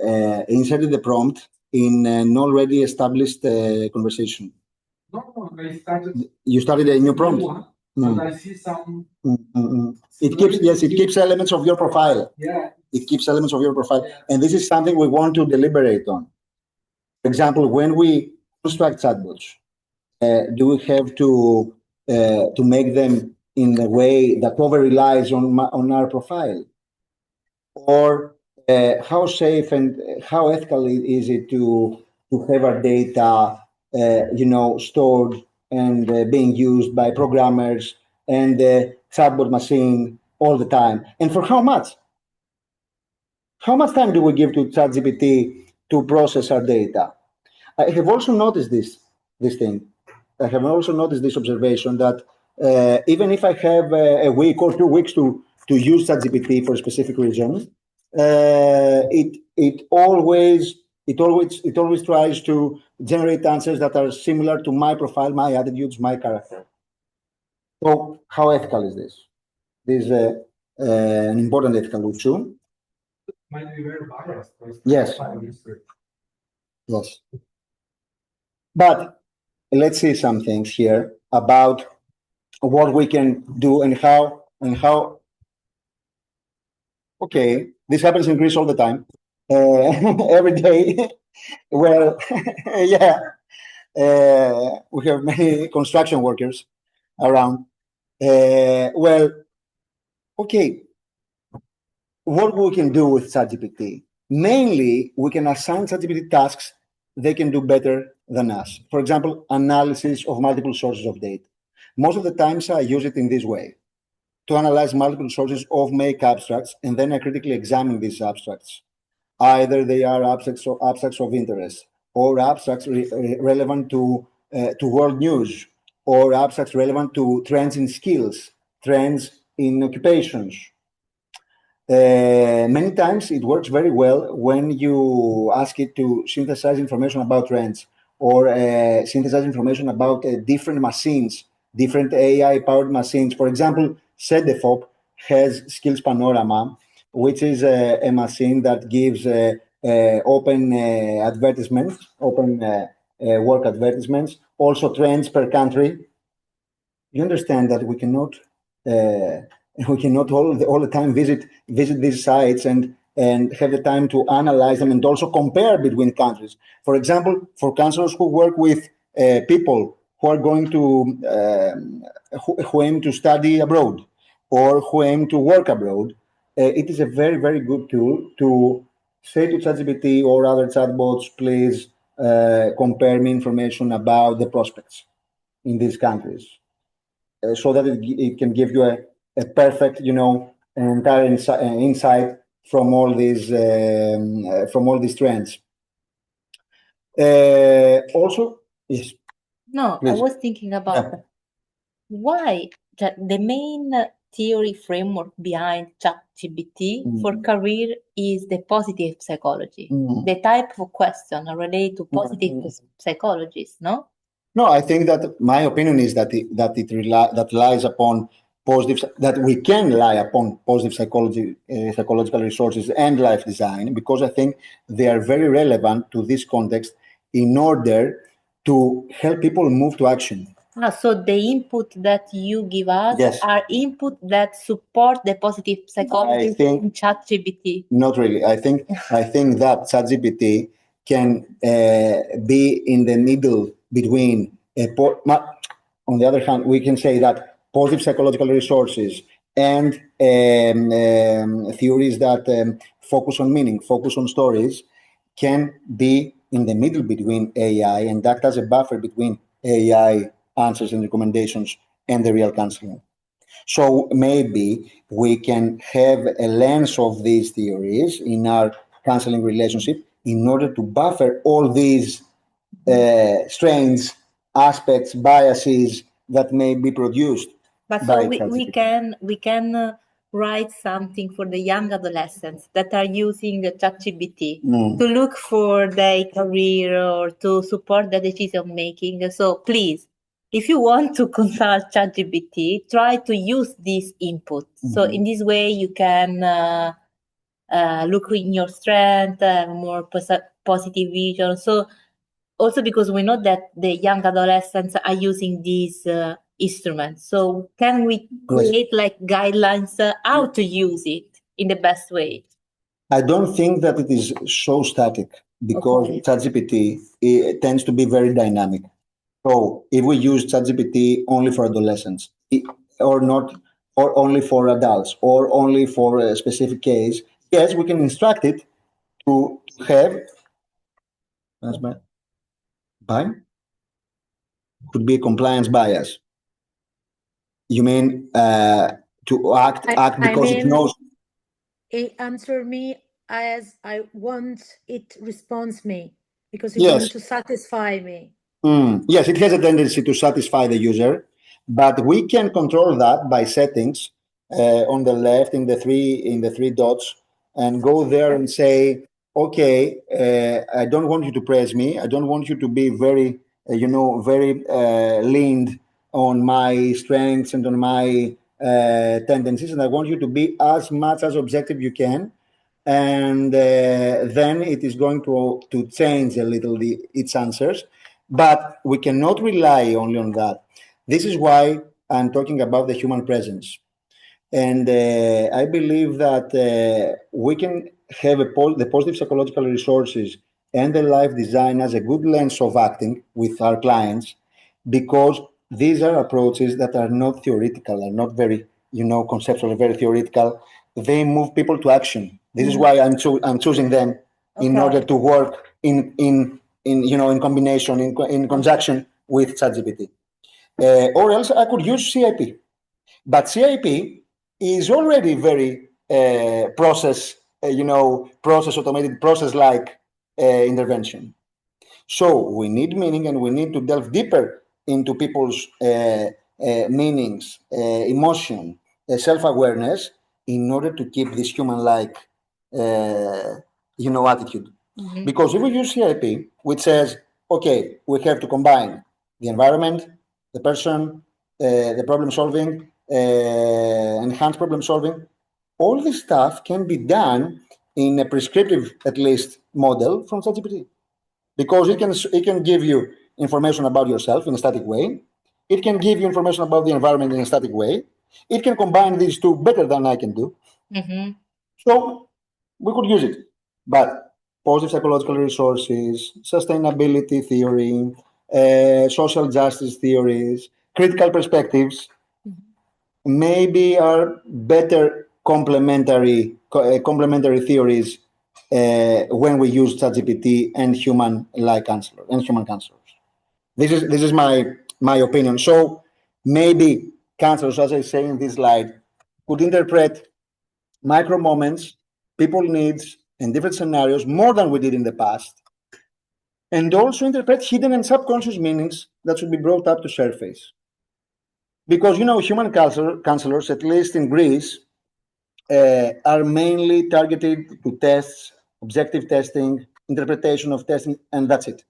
inserted the prompt in an already established conversation. No, I started. You started a new prompt. One, but I see some. It keeps elements of your profile. Yeah. It keeps elements of your profile. And this is something we want to deliberate on. For example, when we construct chatbots, do we have to make them in a way that over relies on our profile? Or how safe and how ethical is it to have our data, stored and being used by programmers and the chatbot machine all the time? And for how much? How much time do we give to ChatGPT to process our data? I have also noticed this thing. I have also noticed this observation that even if I have a week or 2 weeks to use ChatGPT for a specific reason, it always tries to generate answers that are similar to my profile, my attitudes, my character. So how ethical is this? This is an important ethical issue. Might be very biased. Yes. Yes. But let's see some things here about what we can do and how. Okay, this happens in Greece all the time, every day. Well, yeah, we have many construction workers around. Well, okay, what we can do with ChatGPT? Mainly, we can assign ChatGPT tasks they can do better than us. For example, analysis of multiple sources of data. Most of the times I use it in this way, to analyze multiple sources of make abstracts, and then I critically examine these abstracts. Either they are abstracts of interest, or abstracts relevant to world news, or abstracts relevant to trends in skills, trends in occupations. Many times it works very well when you ask it to synthesize information about trends, or synthesize information about different machines, different AI-powered machines. For example, CEDEFOP has Skills Panorama, which is a machine that gives open advertisements, open work advertisements, also trends per country. You understand that we cannot all the time visit these sites and have the time to analyze them and also compare between countries. For example, for counselors who work with people who are going to who aim to study abroad or who aim to work abroad, it is a very, very good tool to say to ChatGPT or other chatbots, please compare me information about the prospects in these countries, so that it can give you a perfect, an entire insight from all these trends. Also, yes. No, Please. I was thinking about why the main theory framework behind ChatGPT for career is the positive psychology. The type of question related to positive psychologists, no? No, I think that my opinion is that that lies upon positive, that we can rely upon positive psychological resources and life design, because I think they are very relevant to this context in order to help people move to action. So the input that you give us are input that support the positive psychology in ChatGPT. Not really. I think that ChatGPT can be in the middle between on the other hand, we can say that positive psychological resources and theories that focus on meaning, focus on stories, can be in the middle between AI and act as a buffer between AI answers and recommendations and the real counseling. So maybe we can have a lens of these theories in our counseling relationship in order to buffer all these strange aspects, biases that may be produced. But so we can write something for the young adolescents that are using the ChatGPT to look for their career or to support the decision making. So please, if you want to consult ChatGPT, try to use this input. So in this way, you can look in your strength, more positive vision. So also because we know that the young adolescents are using these instruments. So can we create like guidelines how to use it in the best way? I don't think that it is so static because ChatGPT tends to be very dynamic. So if we use ChatGPT only for adolescents or not, or only for adults or only for a specific case, yes, we can instruct it to have, could be a compliance bias. You mean to act because it knows? It answer me as I want, it responds me because it wants to satisfy me. Yes, it has a tendency to satisfy the user, but we can control that by settings on the left in the three dots, and go there and say, okay, I don't want you to praise me. I don't want you to be very, very leaned on my strengths and on my tendencies, and I want you to be as much as objective you can. And then it is going to change a little its answers, but we cannot rely only on that. This is why I'm talking about the human presence. And I believe that we can have the positive psychological resources and the life design as a good lens of acting with our clients, because these are approaches that are not theoretical, are not very, conceptual, very theoretical. They move people to action. This is why I'm choosing them in order to work in combination, in conjunction with ChatGPT. Or else I could use CIP. But CIP is already very process automated, process-like intervention. So we need meaning, and we need to delve deeper into people's meanings, emotion, self-awareness, in order to keep this human-like, attitude. Because if we use CIP, which says, okay, we have to combine the environment, the person, the problem solving, enhanced problem solving, all this stuff can be done in a prescriptive, at least, model from ChatGPT. Because it can give you information about yourself in a static way. It can give you information about the environment in a static way. It can combine these two better than I can do. So we could use it. But positive psychological resources, sustainability theory, social justice theories, critical perspectives, maybe are better complementary theories when we use ChatGPT and human-like counselors and human counselors. This is my opinion. So maybe counselors, as I say in this slide, could interpret micro moments, people needs, and different scenarios more than we did in the past, and also interpret hidden and subconscious meanings that should be brought up to surface. Because human counselors, at least in Greece, are mainly targeted to tests, objective testing, interpretation of testing, and that's it.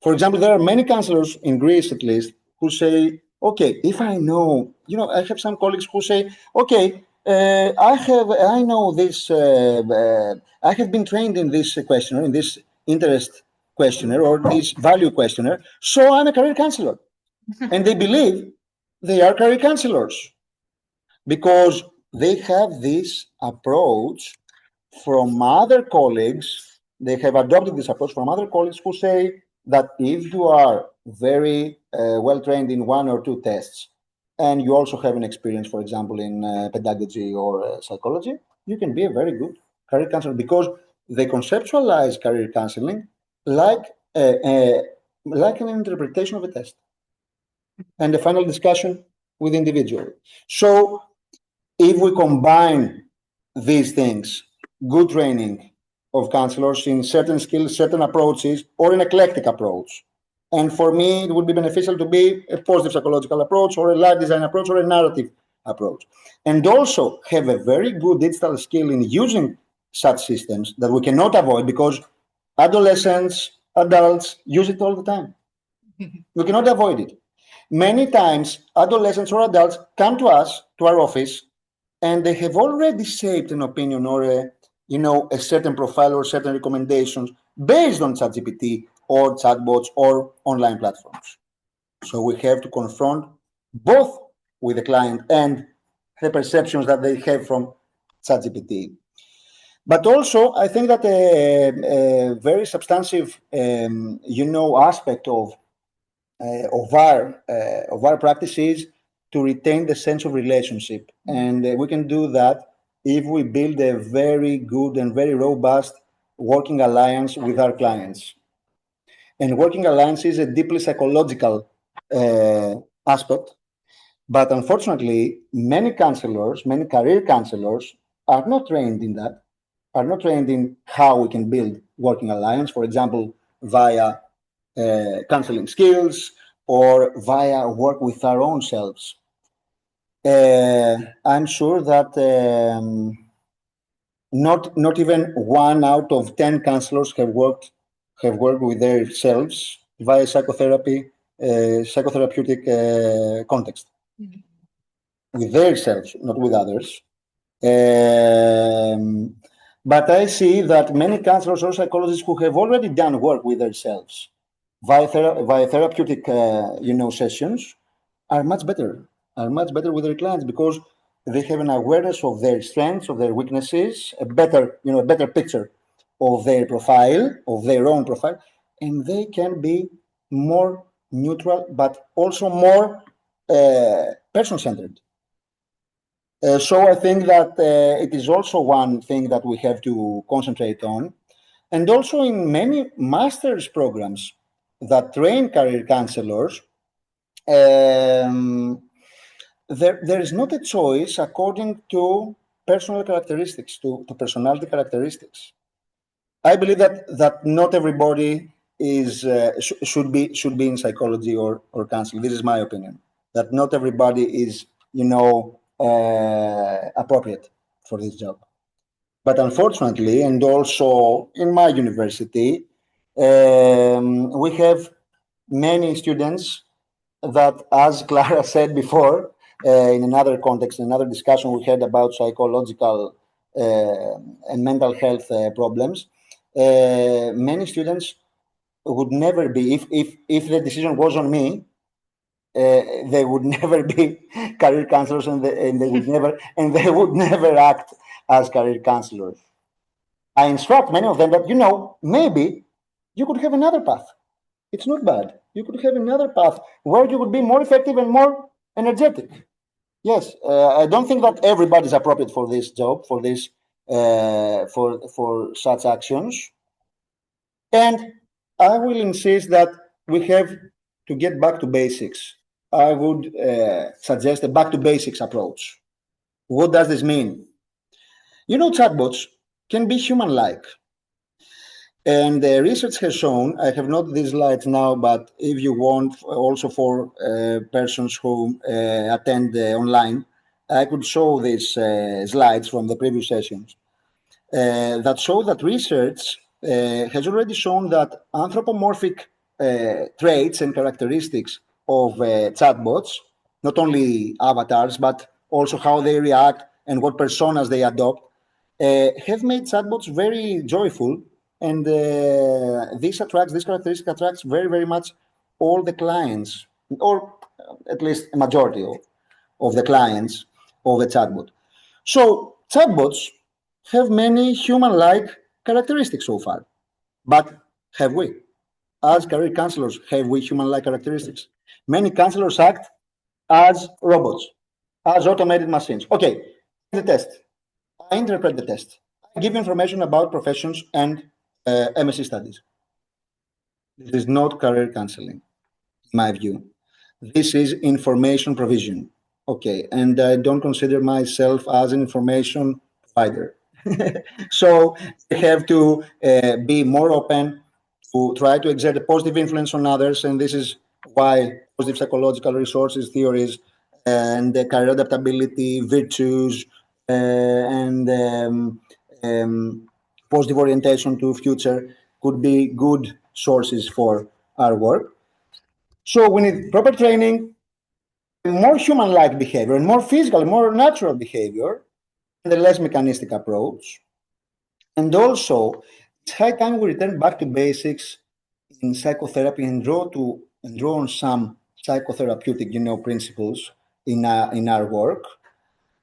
For example, there are many counselors in Greece, at least, who say, okay, if I know, I have some colleagues who say, okay, I know this, I have been trained in this questionnaire, in this interest questionnaire or this value questionnaire, so I'm a career counselor. And they believe they are career counselors because they have this approach from other colleagues. They have adopted this approach from other colleagues who say that if you are very well trained in one or two tests and you also have an experience, for example, in pedagogy or psychology, you can be a very good career counselor because they conceptualize career counseling like an interpretation of a test and the final discussion with the individual. So if we combine these things, good training of counselors in certain skills, certain approaches, or an eclectic approach. And for me, it would be beneficial to be a positive psychological approach or a life design approach or a narrative approach. And also have a very good digital skill in using such systems that we cannot avoid because adolescents, adults use it all the time. We cannot avoid it. Many times, adolescents or adults come to us, to our office, and they have already shaped an opinion or a certain profile or certain recommendations based on ChatGPT or chatbots or online platforms. So we have to confront both with the client and the perceptions that they have from ChatGPT. But also, I think that a very substantive, aspect of our practices to retain the sense of relationship. And we can do that if we build a very good and very robust working alliance with our clients. And working alliance is a deeply psychological aspect. But unfortunately, many counselors, many career counselors are not trained in that, are not trained in how we can build working alliance, for example, via counseling skills or via work with our own selves. I'm sure that not even 1 out of 10 counselors have worked with their selves via psychotherapeutic context. With their selves, not with others. But I see that many counselors or psychologists who have already done work with themselves via therapeutic, sessions are much better with their clients because they have an awareness of their strengths, of their weaknesses, a better picture of their profile, of their own profile, and they can be more neutral, but also more person-centered. So I think that it is also one thing that we have to concentrate on. And also in many master's programs that train career counselors, there is not a choice according to personal characteristics, to personality characteristics. I believe that not everybody is should be in psychology or counseling. This is my opinion. That not everybody is appropriate for this job. But unfortunately, and also in my university, we have many students that, as Clara said before, in another context, in another discussion we had about psychological and mental health problems, many students would never be, if the decision was on me, they would never be career counselors, and they would never act as career counselors. I instruct many of them that maybe you could have another path. It's not bad. You could have another path where you would be more effective and more energetic. Yes, I don't think that everybody is appropriate for this job, for this, for such actions. And I will insist that we have to get back to basics. I would suggest a back to basics approach. What does this mean? Chatbots can be human-like. And the research has shown, I have not these slides now, but if you want, also for persons who attend online, I could show these slides from the previous sessions that show that research has already shown that anthropomorphic traits and characteristics of chatbots, not only avatars, but also how they react and what personas they adopt, have made chatbots very joyful. And this characteristic attracts very, very much all the clients, or at least a majority of the clients of a chatbot. So chatbots have many human-like characteristics so far. But have we? As career counselors, have we human-like characteristics? Many counselors act as robots, as automated machines. Okay, the test. I interpret the test. I give information about professions and MSc studies. This is not career counseling, in my view. This is information provision. Okay, and I don't consider myself as an information provider. So I have to be more open, to try to exert a positive influence on others, and this is why positive psychological resources, theories, and career adaptability, virtues, and positive orientation to future could be good sources for our work. So we need proper training, more human-like behavior, and more physical, more natural behavior, and a less mechanistic approach. And also, it's high time we return back to basics in psychotherapy and draw on some psychotherapeutic, principles in our work,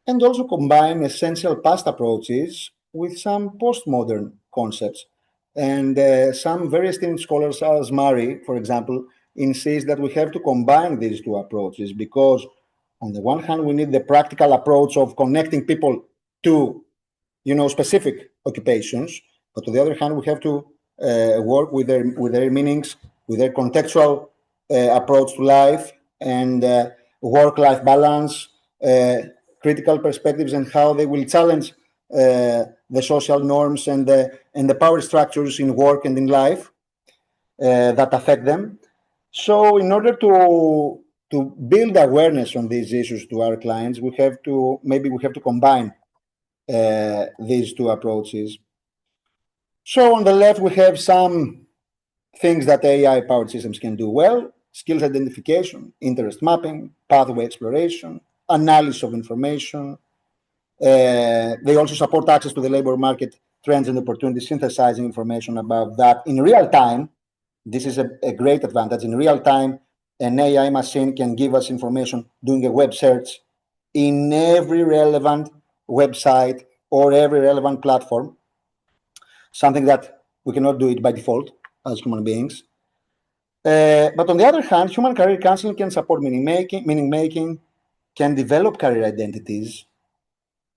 and also combine essential past approaches with some postmodern concepts. And some very esteemed scholars, as Murray, for example, insist that we have to combine these two approaches because, on the one hand, we need the practical approach of connecting people to, specific occupations, but on the other hand, we have to work with their meanings, with their contextual approach to life and work-life balance, critical perspectives, and how they will challenge the social norms and the power structures in work and in life that affect them. So, in order to build awareness on these issues to our clients, we have to combine these two approaches. So, on the left, we have some things that AI-powered systems can do well: skills identification, interest mapping, pathway exploration, analysis of information. They also support access to the labor market trends and opportunities, synthesizing information about that in real time. This is a great advantage. In real time, an AI machine can give us information doing a web search in every relevant website or every relevant platform, something that we cannot do it by default as human beings. But on the other hand, human career counseling can support meaning making, can develop career identities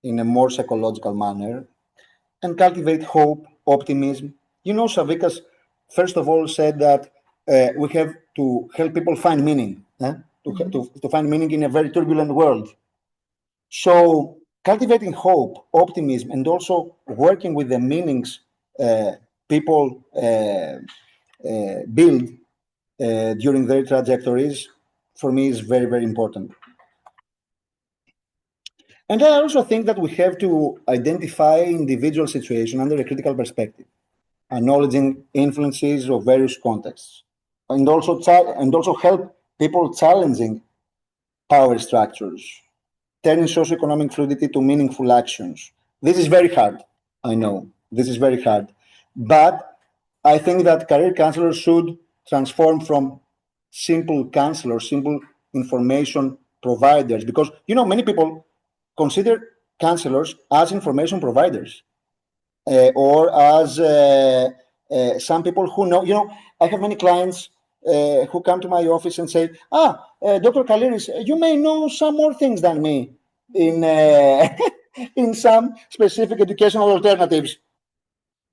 in a more psychological manner, and cultivate hope, optimism. Savikas, first of all, said that we have to help people find meaning, to find meaning in a very turbulent world. So cultivating hope, optimism, and also working with the meanings people build during their trajectories, for me, is very, very important. And I also think that we have to identify individual situation under a critical perspective, acknowledging influences of various contexts, and also help people challenging power structures, turning socioeconomic fluidity to meaningful actions. This is very hard. I know this is very hard, but I think that career counselors should transform from simple counselors, simple information providers, because many people consider counselors as information providers or as some people who know. I have many clients who come to my office and say, Dr. Kaliris, you may know some more things than me in in some specific educational alternatives.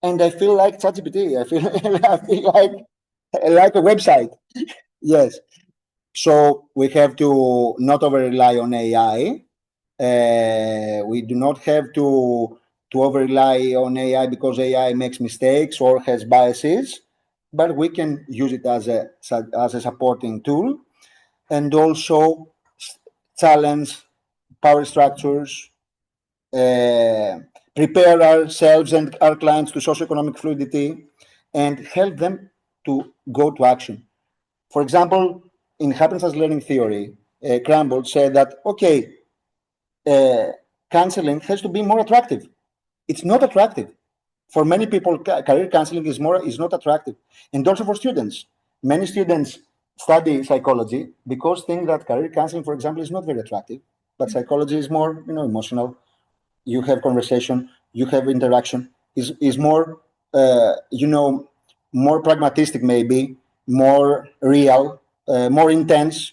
And I feel like ChatGPT. I feel like a website. Yes. So we have to not over-rely on AI. We do not have to over-rely on AI because AI makes mistakes or has biases, but we can use it as a supporting tool, and also challenge power structures, prepare ourselves and our clients to socioeconomic fluidity, and help them to go to action. For example, in happenstance learning theory, Crambold said that, okay, counseling has to be more attractive. It's not attractive. For many people, career counseling is not attractive. And also for students. Many students study psychology because think that career counseling, for example, is not very attractive. But psychology is more, emotional. You have conversation, you have interaction. Is more, more pragmatistic, maybe, more real, more intense.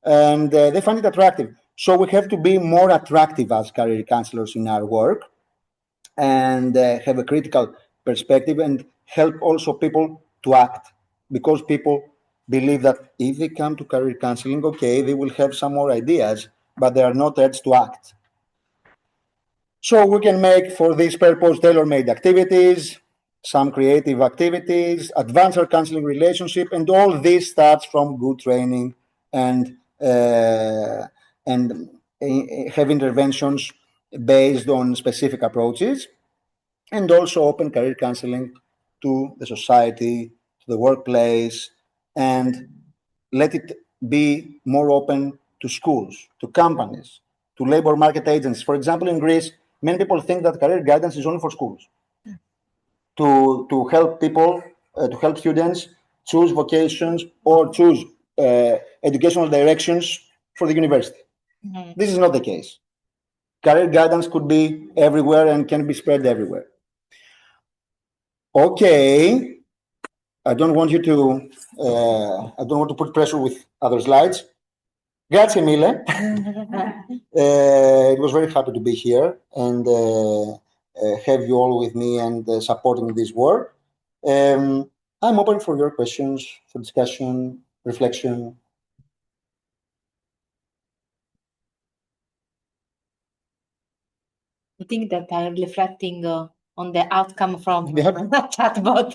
and they find it attractive. So we have to be more attractive as career counselors in our work, and have a critical perspective, and help also people to act, because people believe that if they come to career counseling, okay, they will have some more ideas, but they are not urged to act. So we can make for this purpose tailor-made activities, some creative activities, advance our counseling relationship, and all this starts from good training and have interventions based on specific approaches, and also open career counseling to the society, to the workplace, and let it be more open to schools, to companies, to labor market agencies. For example, in Greece, many people think that career guidance is only for schools, to help people, to help students choose vocations or choose educational directions for the university. This is not the case. Career guidance could be everywhere and can be spread everywhere. Okay, I don't want to put pressure with other slides. Grazie mille. It was very happy to be here and have you all with me and supporting this work. I'm open for your questions, for discussion, reflection. I think that I'm reflecting on the outcome from Yeah. chatbot.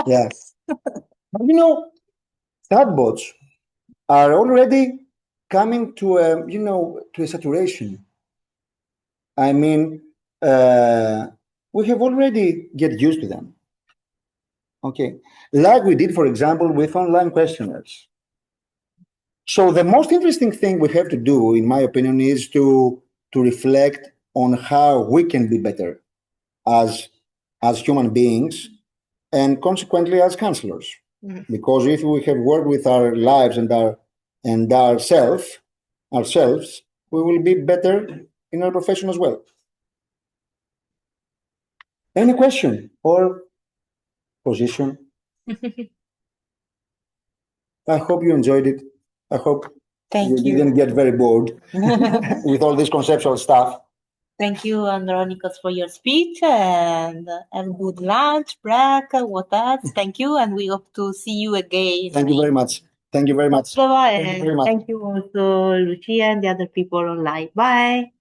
Yes. You know, chatbots are already coming to a saturation. I mean, we have already get used to them. Okay, like we did, for example, with online questionnaires. So the most interesting thing we have to do, in my opinion, is to reflect on how we can be better as human beings, and consequently as counselors. Because if we have worked with our lives and ourselves, we will be better in our profession as well. Any question or position? I hope you enjoyed it. I hope Thank you you. didn't get very bored with all this conceptual stuff. Thank you, Andronikos, for your speech, and have a good lunch, break, what else. Thank you, and we hope to see you again. Thank you very much. Thank you very much. Bye-bye, Thank you and very much. thank you also, Lucia, and the other people online. Bye.